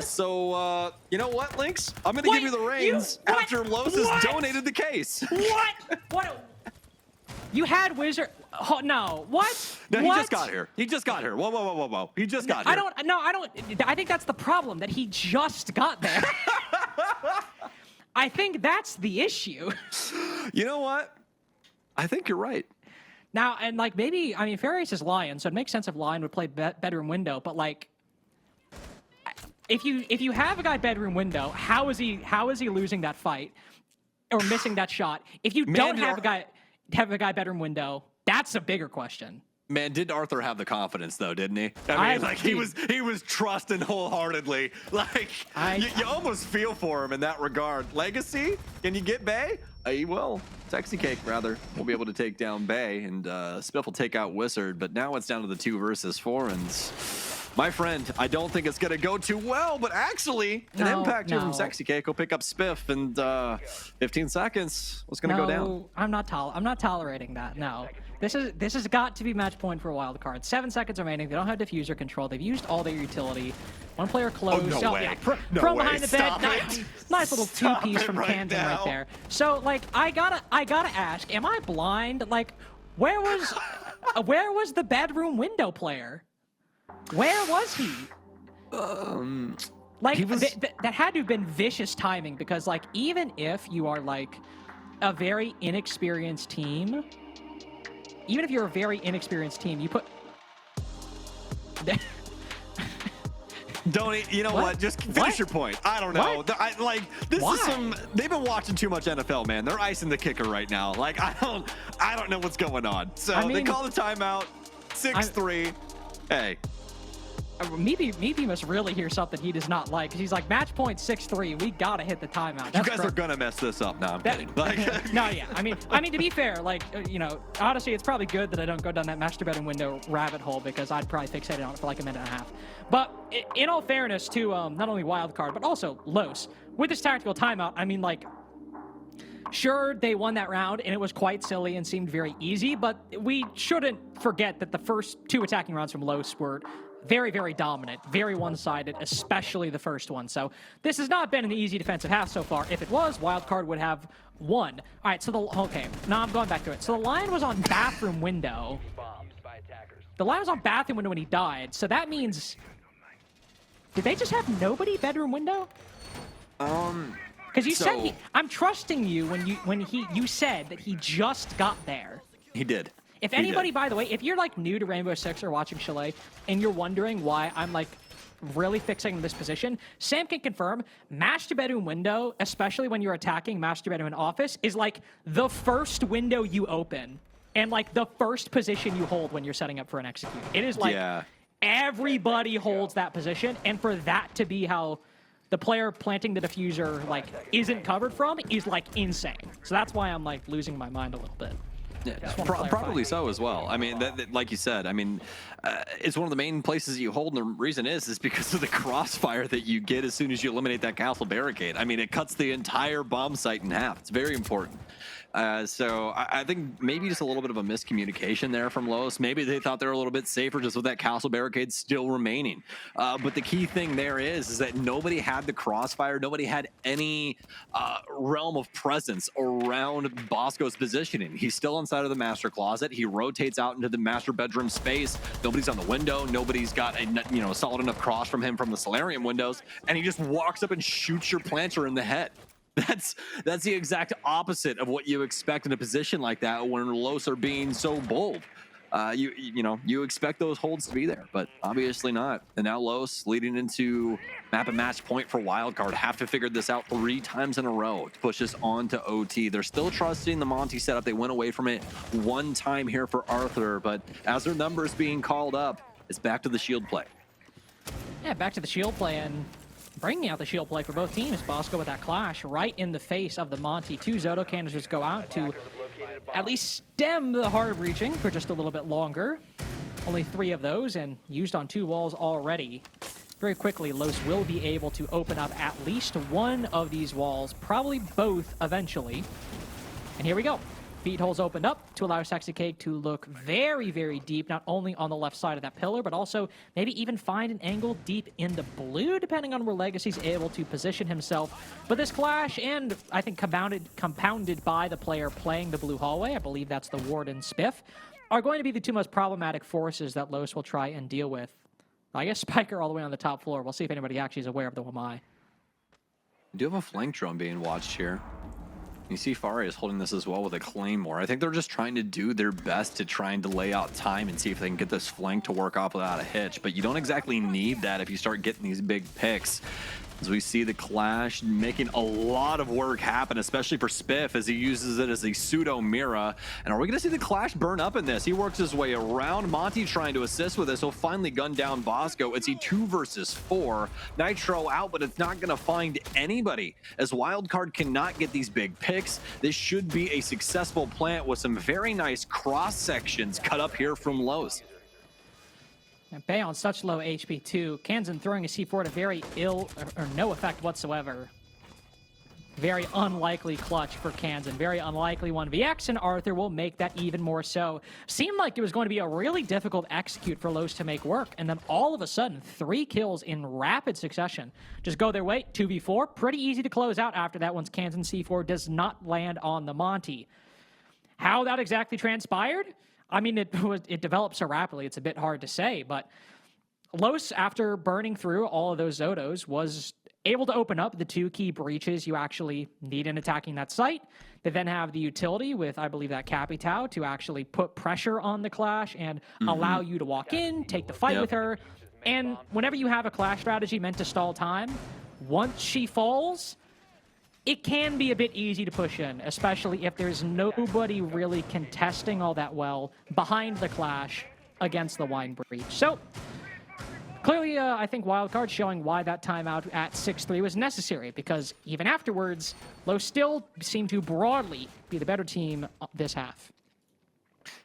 So you know what, Lynx? I'm going to give you the reins after Los has donated the case. What? You had Wizard... Oh, no. What? No, what? he just got here. He just got here. Whoa. He just got here. I don't... I think that's the problem, that he just got there. I think that's the issue. You know what? I think you're right. Now, and like maybe... I mean, Farias is Lion, so it makes sense if Lion would play Bedroom Window, but like... If you have a guy Bedroom Window, how is he losing that fight? or missing that shot. If you don't have a guy bedroom window, that's a bigger question. Man, did Arthur have the confidence though, didn't he? I mean, like he was trusting wholeheartedly. Like you almost feel for him in that regard. Legacy, can you get Bay? He will. Sexy Cake, rather, will be able to take down Bay, and Spiff will take out Wizard. But now it's down to the 2 versus 4, and my friend, I don't think it's going to go too well, but actually, an impact here from Sexy Cake will pick up Spiff, and 15 seconds. What's going to go down? I'm not tolerating that. No. This has got to be match point for a wild card. 7 seconds remaining. They don't have diffuser control. They've used all their utility. One player close. No way. Yeah, No pro way. behind the bed. Nice little two-piece from Camden right there. So like, I gotta ask, am I blind? Like, where was the bedroom window player? Where was he? Like that had to have been vicious timing, because like, even if you are like a very inexperienced team. Even if you're a very inexperienced team, you put... You know what? Just finish your point. I don't know. This is some... They've been watching too much NFL, man. They're icing the kicker right now. Like, I don't know what's going on. So they call the timeout. 6-3. Hey. Meepy must really hear something he does not like. He's like, match point 6-3. We gotta hit the timeout. You guys are gonna mess this up. No, I'm kidding. Like, no, yeah. I mean, to be fair, like, you know, honestly, it's probably good that I don't go down that master bedroom window rabbit hole, because I'd probably fixate on it for like a minute and a half. But in all fairness to not only Wildcard but also Los, with this tactical timeout, I mean, like, sure, they won that round, and it was quite silly and seemed very easy, but we shouldn't forget that the first 2 attacking rounds from Los were very, very dominant, very one-sided, especially the first one. So this has not been an easy defensive half so far. If it was, Wildcard would have won. All right, so now I'm going back to it. So the Lion was on bathroom window. The Lion was on bathroom window when he died. So that means, did they just have nobody bedroom window? Because you said I'm trusting you when you said that he just got there. he did. If anybody, by the way, if you're like new to Rainbow Six or watching Chalet, and you're wondering why I'm like really fixing this position, Sam can confirm master bedroom window, especially when you're attacking master bedroom and office, is like the first window you open and like the first position you hold when you're setting up for an execute. It is like everybody holds that position, and for that to be how the player planting the diffuser like isn't covered from is like insane. So that's why I'm like losing my mind a little bit. Yeah, probably so as well. I mean, like you said, I mean, it's one of the main places you hold, and the reason is because of the crossfire that you get as soon as you eliminate that castle barricade. I mean, it cuts the entire bomb site in half. It's very important. So I think maybe just a little bit of a miscommunication there from Los. Maybe they thought they were a little bit safer just with that castle barricade still remaining. But the key thing there is that nobody had the crossfire. Nobody had any realm of presence around Bosco's positioning. He's still inside of the master closet. He rotates out into the master bedroom space. Nobody's on the window. Nobody's got a solid enough cross from him from the solarium windows. And he just walks up and shoots your planter in the head. That's the exact opposite of what you expect in a position like that when Los are being so bold. You expect those holds to be there, but obviously not. And now Los, leading into map and match point for Wildcard, have to figure this out 3 times in a row to push us on to OT. They're still trusting the Monty setup. They went away from it 1 time here for Arthur, but as their numbers being called up, it's back to the shield play. Yeah, back to the shield play, and bringing out the shield play for both teams. Bosco with that clash right in the face of the Monty. 2 Zoto canisters go out to at least stem the hard breaching for just a little bit longer. Only 3 of those, and used on 2 walls already. Very quickly, Los will be able to open up at least 1 of these walls, probably both eventually. And here we go. Feed holes opened up to allow Sexy Cake to look very, very deep, not only on the left side of that pillar, but also maybe even find an angle deep in the blue, depending on where Legacy's able to position himself. But this clash, and I think compounded by the player playing the blue hallway, I believe that's the Warden Spiff, are going to be the 2 most problematic forces that Los will try and deal with. I guess Spiker all the way on the top floor. We'll see if anybody actually is aware of the Wamai. We do have a flank drone being watched here. You see Faria is holding this as well with a Claymore. I think they're just trying to do their best to try and delay out time and see if they can get this flank to work off without a hitch. But you don't exactly need that if you start getting these big picks. as we see the Clash making a lot of work happen, especially for Spiff as he uses it as a pseudo Mira. And are we going to see the Clash burn up in this? He works his way around. Monty trying to assist with this. He'll finally gun down Bosco. It's a 2 versus 4. Nitro out, but it's not going to find anybody as Wildcard cannot get these big picks. This should be a successful plant with some very nice cross sections cut up here from Los. And Bay on such low HP too. Kansan throwing a C4 to very ill or no effect whatsoever. Very unlikely clutch for Kansan. Very unlikely 1vx, and Arthur will make that even more so. Seemed like it was going to be a really difficult execute for Los to make work, and then all of a sudden, 3 kills in rapid succession. Just go their way, 2v4. Pretty easy to close out after that once Kansan C4 does not land on the Monty. How that exactly transpired? I mean, it developed so rapidly, it's a bit hard to say, but Los, after burning through all of those Zotos, was able to open up the 2 key breaches you actually need in attacking that site. They then have the utility with, I believe, that Capitao to actually put pressure on the Clash and allow you to walk in, take the fight with her. And whenever you have a Clash strategy meant to stall time, once she falls, it can be a bit easy to push in, especially if there's nobody really contesting all that well behind the Clash against the Wine Breach. So, clearly, I think Wildcard showing why that timeout at 6-3 was necessary, because even afterwards, Los still seemed to broadly be the better team this half.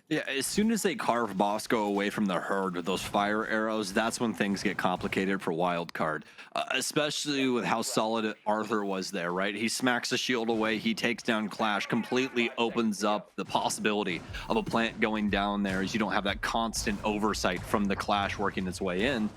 Yeah, as soon as they carve Bosco away from the herd with those fire arrows, that's when things get complicated for Wildcard, especially with how solid Arthur was there, right? He smacks the shield away, he takes down Clash, completely opens up the possibility of a plant going down there as you don't have that constant oversight from the Clash working its way in.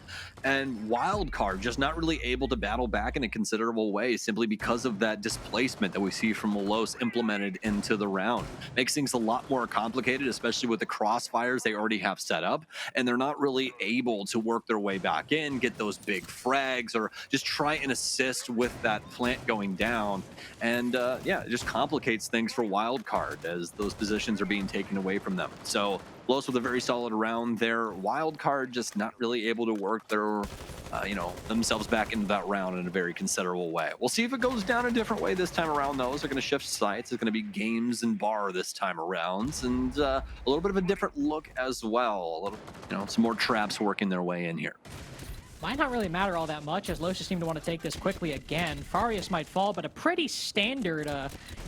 And Wildcard just not really able to battle back in a considerable way simply because of that displacement that we see from Los implemented into the round. Makes things a lot more complicated, especially with the crossfires they already have set up, and they're not really able to work their way back in, get those big frags, or just try and assist with that plant going down. And yeah, it just complicates things for Wildcard as those positions are being taken away from them. So Los with a very solid round there. Wildcard just not really able to work their, themselves back into that round in a very considerable way. We'll see if it goes down a different way this time around, though. They're going to shift sites. It's going to be games and bar this time around, and a little bit of a different look as well. A little, some more traps working their way in here. Might not really matter all that much, as Los just seem to want to take this quickly again. Farius might fall, but a pretty standard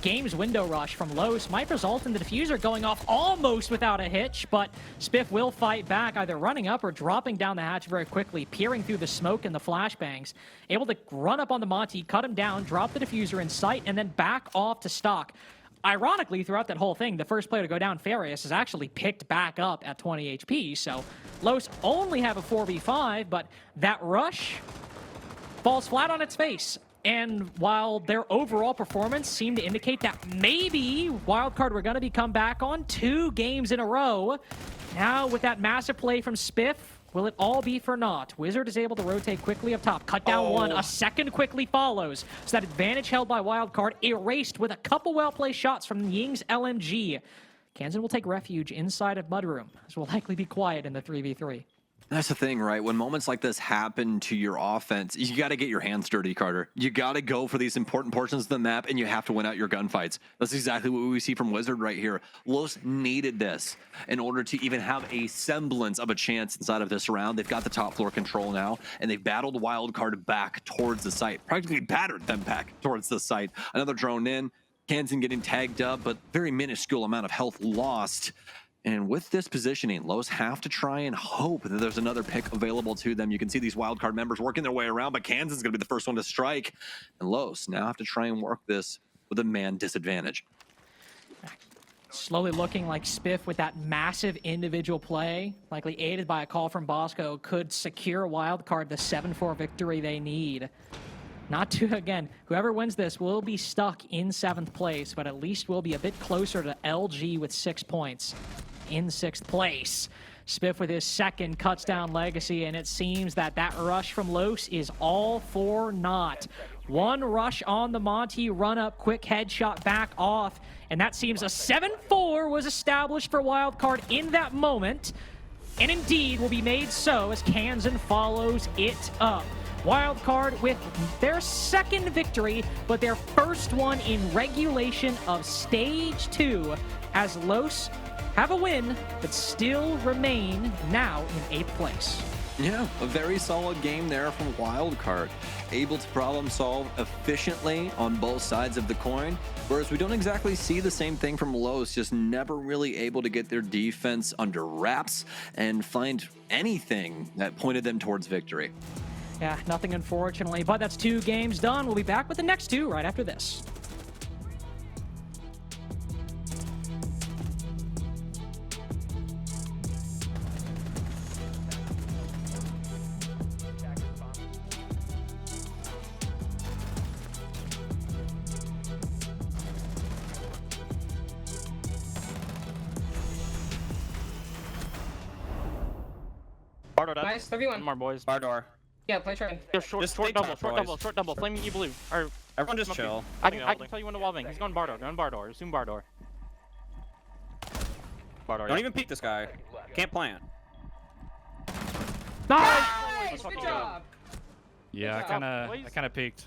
games window rush from Los might result in the diffuser going off almost without a hitch, but Spiff will fight back, either running up or dropping down the hatch very quickly, peering through the smoke and the flashbangs, able to run up on the Monty, cut him down, drop the diffuser in sight, and then back off to stock. Ironically, throughout that whole thing, the first player to go down, Farius, is actually picked back up at 20 HP, so Los only have a 4v5, but that rush falls flat on its face. And while their overall performance seemed to indicate that maybe Wildcard were going to be come back on 2 games in a row, now with that massive play from Spiff, will it all be for naught? Wizard is able to rotate quickly up top, cut down one, a second quickly follows. So that advantage held by Wildcard erased with a couple well-placed shots from Ying's LMG. Kansan will take refuge inside of Mudroom, as will likely be quiet in the 3v3. That's the thing, right? When moments like this happen to your offense, you got to get your hands dirty, Carter. You got to go for these important portions of the map, and you have to win out your gunfights. That's exactly what we see from Wizard right here. Los needed this in order to even have a semblance of a chance inside of this round. They've got the top floor control now, and they've battled Wildcard back towards the site. Practically battered them back towards the site. Another drone in. Kansan getting tagged up, but very minuscule amount of health lost. And with this positioning, Los have to try and hope that there's another pick available to them. You can see these Wildcard members working their way around, but Kansan's going to be the first one to strike. And Los now have to try and work this with a man disadvantage. Slowly looking like Spiff with that massive individual play, likely aided by a call from Bosco, could secure Wildcard the 7-4 victory they need. Not to, again, whoever wins this will be stuck in 7th place, but at least will be a bit closer to LG with 6 points in 6th place. Spiff with his second cuts down Legacy, and it seems that that rush from Los is all for naught. One rush on the Monty, run up, quick headshot back off, and that seems a 7-4 was established for Wildcard in that moment, and indeed will be made so as Kansan follows it up. Wildcard with their second victory, but their first one in regulation of Stage 2, as Los have a win, but still remain now in 8th place. Yeah, a very solid game there from Wildcard. Able to problem solve efficiently on both sides of the coin, whereas we don't exactly see the same thing from Los, just never really able to get their defense under wraps and find anything that pointed them towards victory. Yeah, nothing unfortunately, but that's 2 games done. We'll be back with the next 2 right after this. Bardo dead. Nice, 3v1. One more, boys. Bar door. Yeah, play train. Short stay double, top, short boys. double, short double. Flaming E blue. Or Everyone just smoking. chill. I can tell you when to wall bang. He's going bar door. Going bar door. Assume bar door. Bar door. Don't Yeah. even peek this guy. Can't plant. Nice! Good job. Yeah, Good job, I kind of peaked.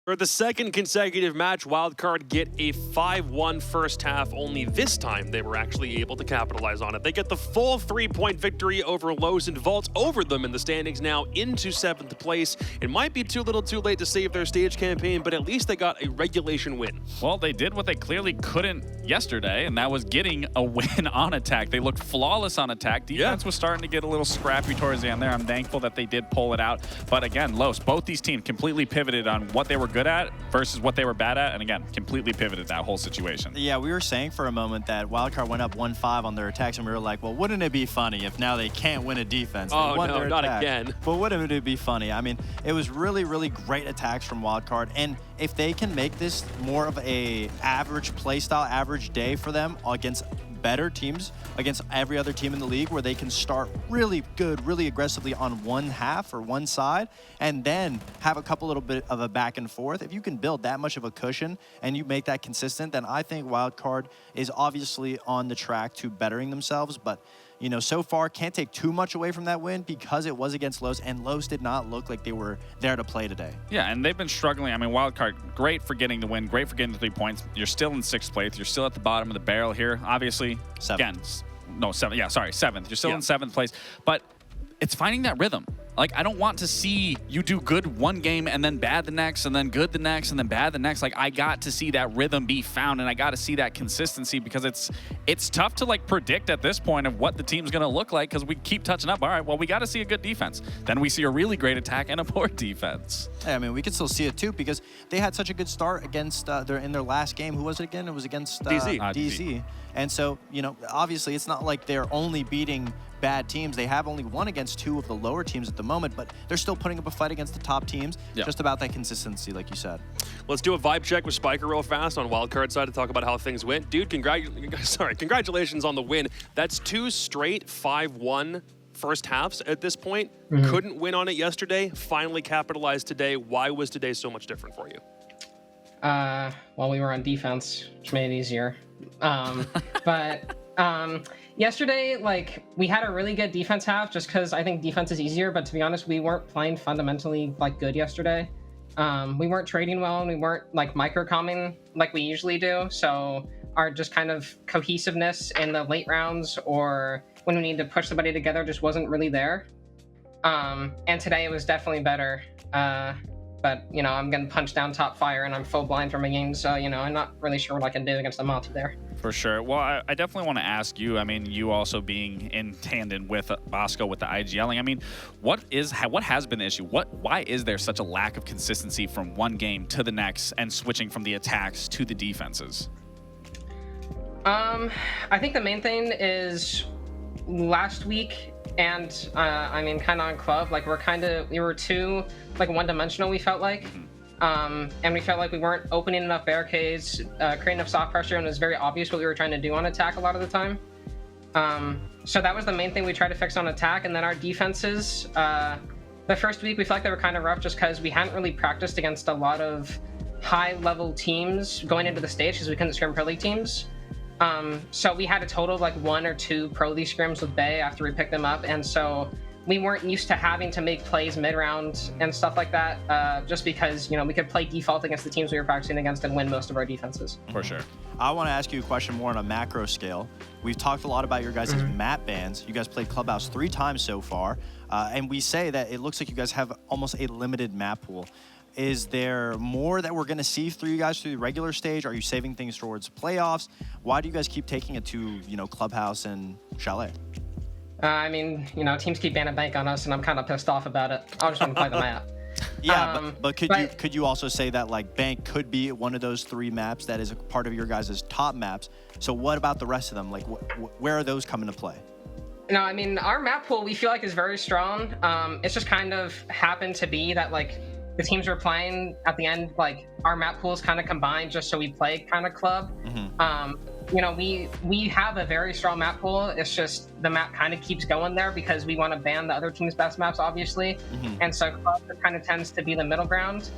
For the second consecutive match, Wildcard get a 5-1 first half, only this time they were actually able to capitalize on it. They get the full 3-point victory over Los and vault over them in the standings now into 7th place. It might be too little too late to save their stage campaign, but at least they got a regulation win. Well, they did what they clearly couldn't yesterday, and that was getting a win on attack. They looked flawless on attack. Defense was starting to get a little scrappy towards the end there. I'm thankful that they did pull it out. But again, Los, both these teams completely pivoted on what they were good at versus what they were bad at, and again, completely pivoted that whole situation. Yeah, we were saying for a moment that Wildcard went up 1-5 on their attacks, and we were like, well, wouldn't it be funny if now they can't win a defense? They Oh, won no, their not attack. again. But wouldn't it be funny? I mean, it was really, really great attacks from Wildcard, and if they can make this more of a average playstyle, average day for them against better teams, against every other team in the league, where they can start really good, really aggressively on one half or one side, and then have a couple little bit of a back and forth. If you can build that much of a cushion and you make that consistent, then I think Wildcard is obviously on the track to bettering themselves. But you know, so far can't take too much away from that win because it was against Los, and Los did not look like they were there to play today. Yeah, and they've been struggling. I mean, Wildcard, great for getting the win, great for getting the 3 points. You're still in 6th place. You're still at the bottom of the barrel here. Obviously, Seventh. again, no, 7th. Yeah, sorry, 7th. You're still in 7th place. But it's finding that rhythm. Like, I don't want to see you do good one game and then bad the next and then good the next and then bad the next. Like, I got to see that rhythm be found, and I got to see that consistency, because it's tough to, like, predict at this point of what the team's going to look like, because we keep touching up. All right, well, we got to see a good defense. Then we see a really great attack and a poor defense. Yeah, I mean, we can still see it too, because they had such a good start against in their last game. Who was it again? It was against DZ. DZ. And so, you know, obviously it's not like they're only beating bad teams. They have only won against 2 of the lower teams at the moment, but they're still putting up a fight against the top teams. Yeah. Just about that consistency, like you said. Let's do a vibe check with Spiker real fast on Wildcard side to talk about how things went. Dude, congratulations on the win. That's 2 straight 5-1 first halves at this point. Couldn't win on it yesterday, finally capitalized today. Why was today so much different for you? Well, we were on defense, which made it easier. Yesterday, like, we had a really good defense half just because I think defense is easier, but to be honest, we weren't playing fundamentally, like, good yesterday. We weren't trading well, and we weren't, like, micro-comming like we usually do, so our just kind of cohesiveness in the late rounds or when we need to push somebody together just wasn't really there. And today it was definitely better. But, you know, I'm getting punched down top fire, and I'm full blind from a game, so, you know, I'm not really sure what I can do against the Monty there. For sure. Well, I definitely want to ask you, I mean, you also being in tandem with Bosco with the IGLing, I mean, what has been the issue? Why is there such a lack of consistency from one game to the next and switching from the attacks to the defenses? I think the main thing is last week, and I mean, kind of on club, like we were too like one-dimensional. We felt like, and we felt like we weren't opening enough barricades, creating enough soft pressure, and it was very obvious what we were trying to do on attack a lot of the time. So that was the main thing we tried to fix on attack, and then our defenses. The first week we felt like they were kind of rough just because we hadn't really practiced against a lot of high-level teams going into the stage because we couldn't scrim pro league teams. So we had a total of like 1 or 2 pro league scrims with Bay after we picked them up, and so we weren't used to having to make plays mid-round and stuff like that, just because, we could play default against the teams we were practicing against and win most of our defenses. For sure. I want to ask you a question more on a macro scale. We've talked a lot about your guys' map bans. You guys played Clubhouse 3 times so far, and we say that it looks like you guys have almost a limited map pool. Is there more that we're going to see through you guys through the regular stage? Are you saving things towards playoffs? Why do you guys keep taking it to, Clubhouse and Chalet? Teams keep banning bank on us, and I'm kind of pissed off about it. I just want to play the map. Yeah, but could you also say that like Bank could be one of those 3 maps that is a part of your guys' top maps? So what about the rest of them? Like, where are those coming to play? No, our map pool we feel like is very strong. It's just kind of happened to be that like the teams we're playing at the end, like our map pools kind of combined just so we play kind of club. We have a very strong map pool. It's just the map kind of keeps going there because we want to ban the other team's best maps, obviously. And so club kind of tends to be the middle ground.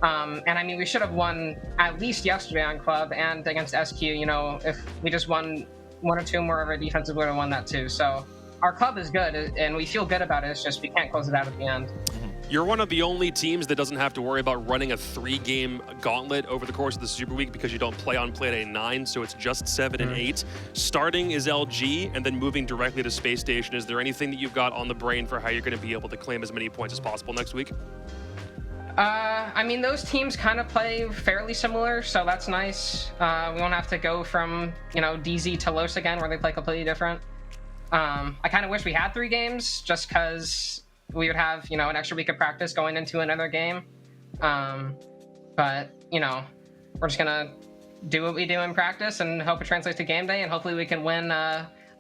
We should have won at least yesterday on club and against SQ. If we just won 1 or 2 more of our defenses, we would have won that too. So our club is good and we feel good about it. It's just we can't close it out at the end. You're one of the only teams that doesn't have to worry about running a 3-game gauntlet over the course of the Super Week because you don't play on Play Day 9, so it's just 7 and 8. Starting is LG, and then moving directly to Space Station. Is there anything that you've got on the brain for how you're going to be able to claim as many points as possible next week? Those teams kind of play fairly similar, so that's nice. We won't have to go from, DZ to Los again, where they play completely different. I kind of wish we had 3 games, just because we would have, an extra week of practice going into another game. But, we're just going to do what we do in practice and hope it translates to game day, and hopefully we can win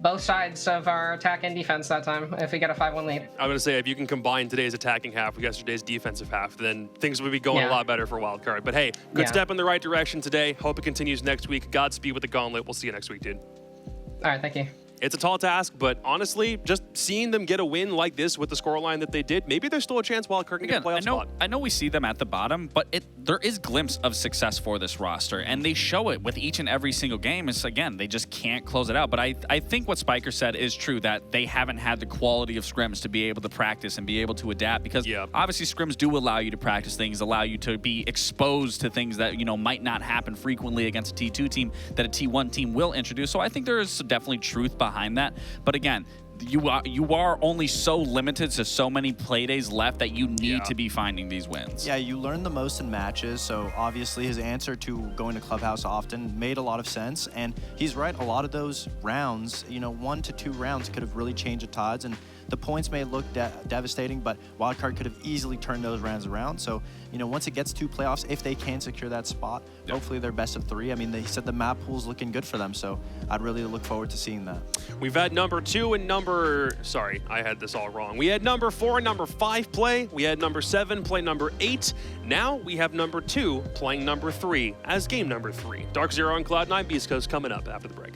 both sides of our attack and defense that time if we get a 5-1 lead. I'm going to say, if you can combine today's attacking half with yesterday's defensive half, then things will be going a lot better for Wildcard. But hey, good step in the right direction today. Hope it continues next week. Godspeed with the gauntlet. We'll see you next week, dude. All right, thank you. It's a tall task, but honestly, just seeing them get a win like this with the scoreline that they did, maybe there's still a chance Wildcard can get a playoff spot. I know we see them at the bottom, but there is glimpse of success for this roster, and they show it with each and every single game. It's, again, they just can't close it out. But I think what Spiker said is true, that they haven't had the quality of scrims to be able to practice and be able to adapt, because obviously scrims do allow you to practice things, allow you to be exposed to things that, might not happen frequently against a T2 team that a T1 team will introduce. So I think there is definitely truth behind that. But again, you are only so limited to so many play days left that you need to be finding these wins. Yeah, you learn the most in matches, so obviously his answer to going to Clubhouse often made a lot of sense, and he's right. A lot of those rounds, 1 to 2 rounds could have really changed the tides, and the points may look devastating, but Wildcard could have easily turned those rounds around. So, once it gets to playoffs, if they can secure that spot, hopefully they're best of 3. They said the map pool's looking good for them, so I'd really look forward to seeing that. We've had number 2 and sorry, I had this all wrong. We had number 4 and number 5 play. We had number 7 play number 8. Now we have number 2 playing number 3 as game number 3. Dark Zero on Cloud9, Beast Coast coming up after the break.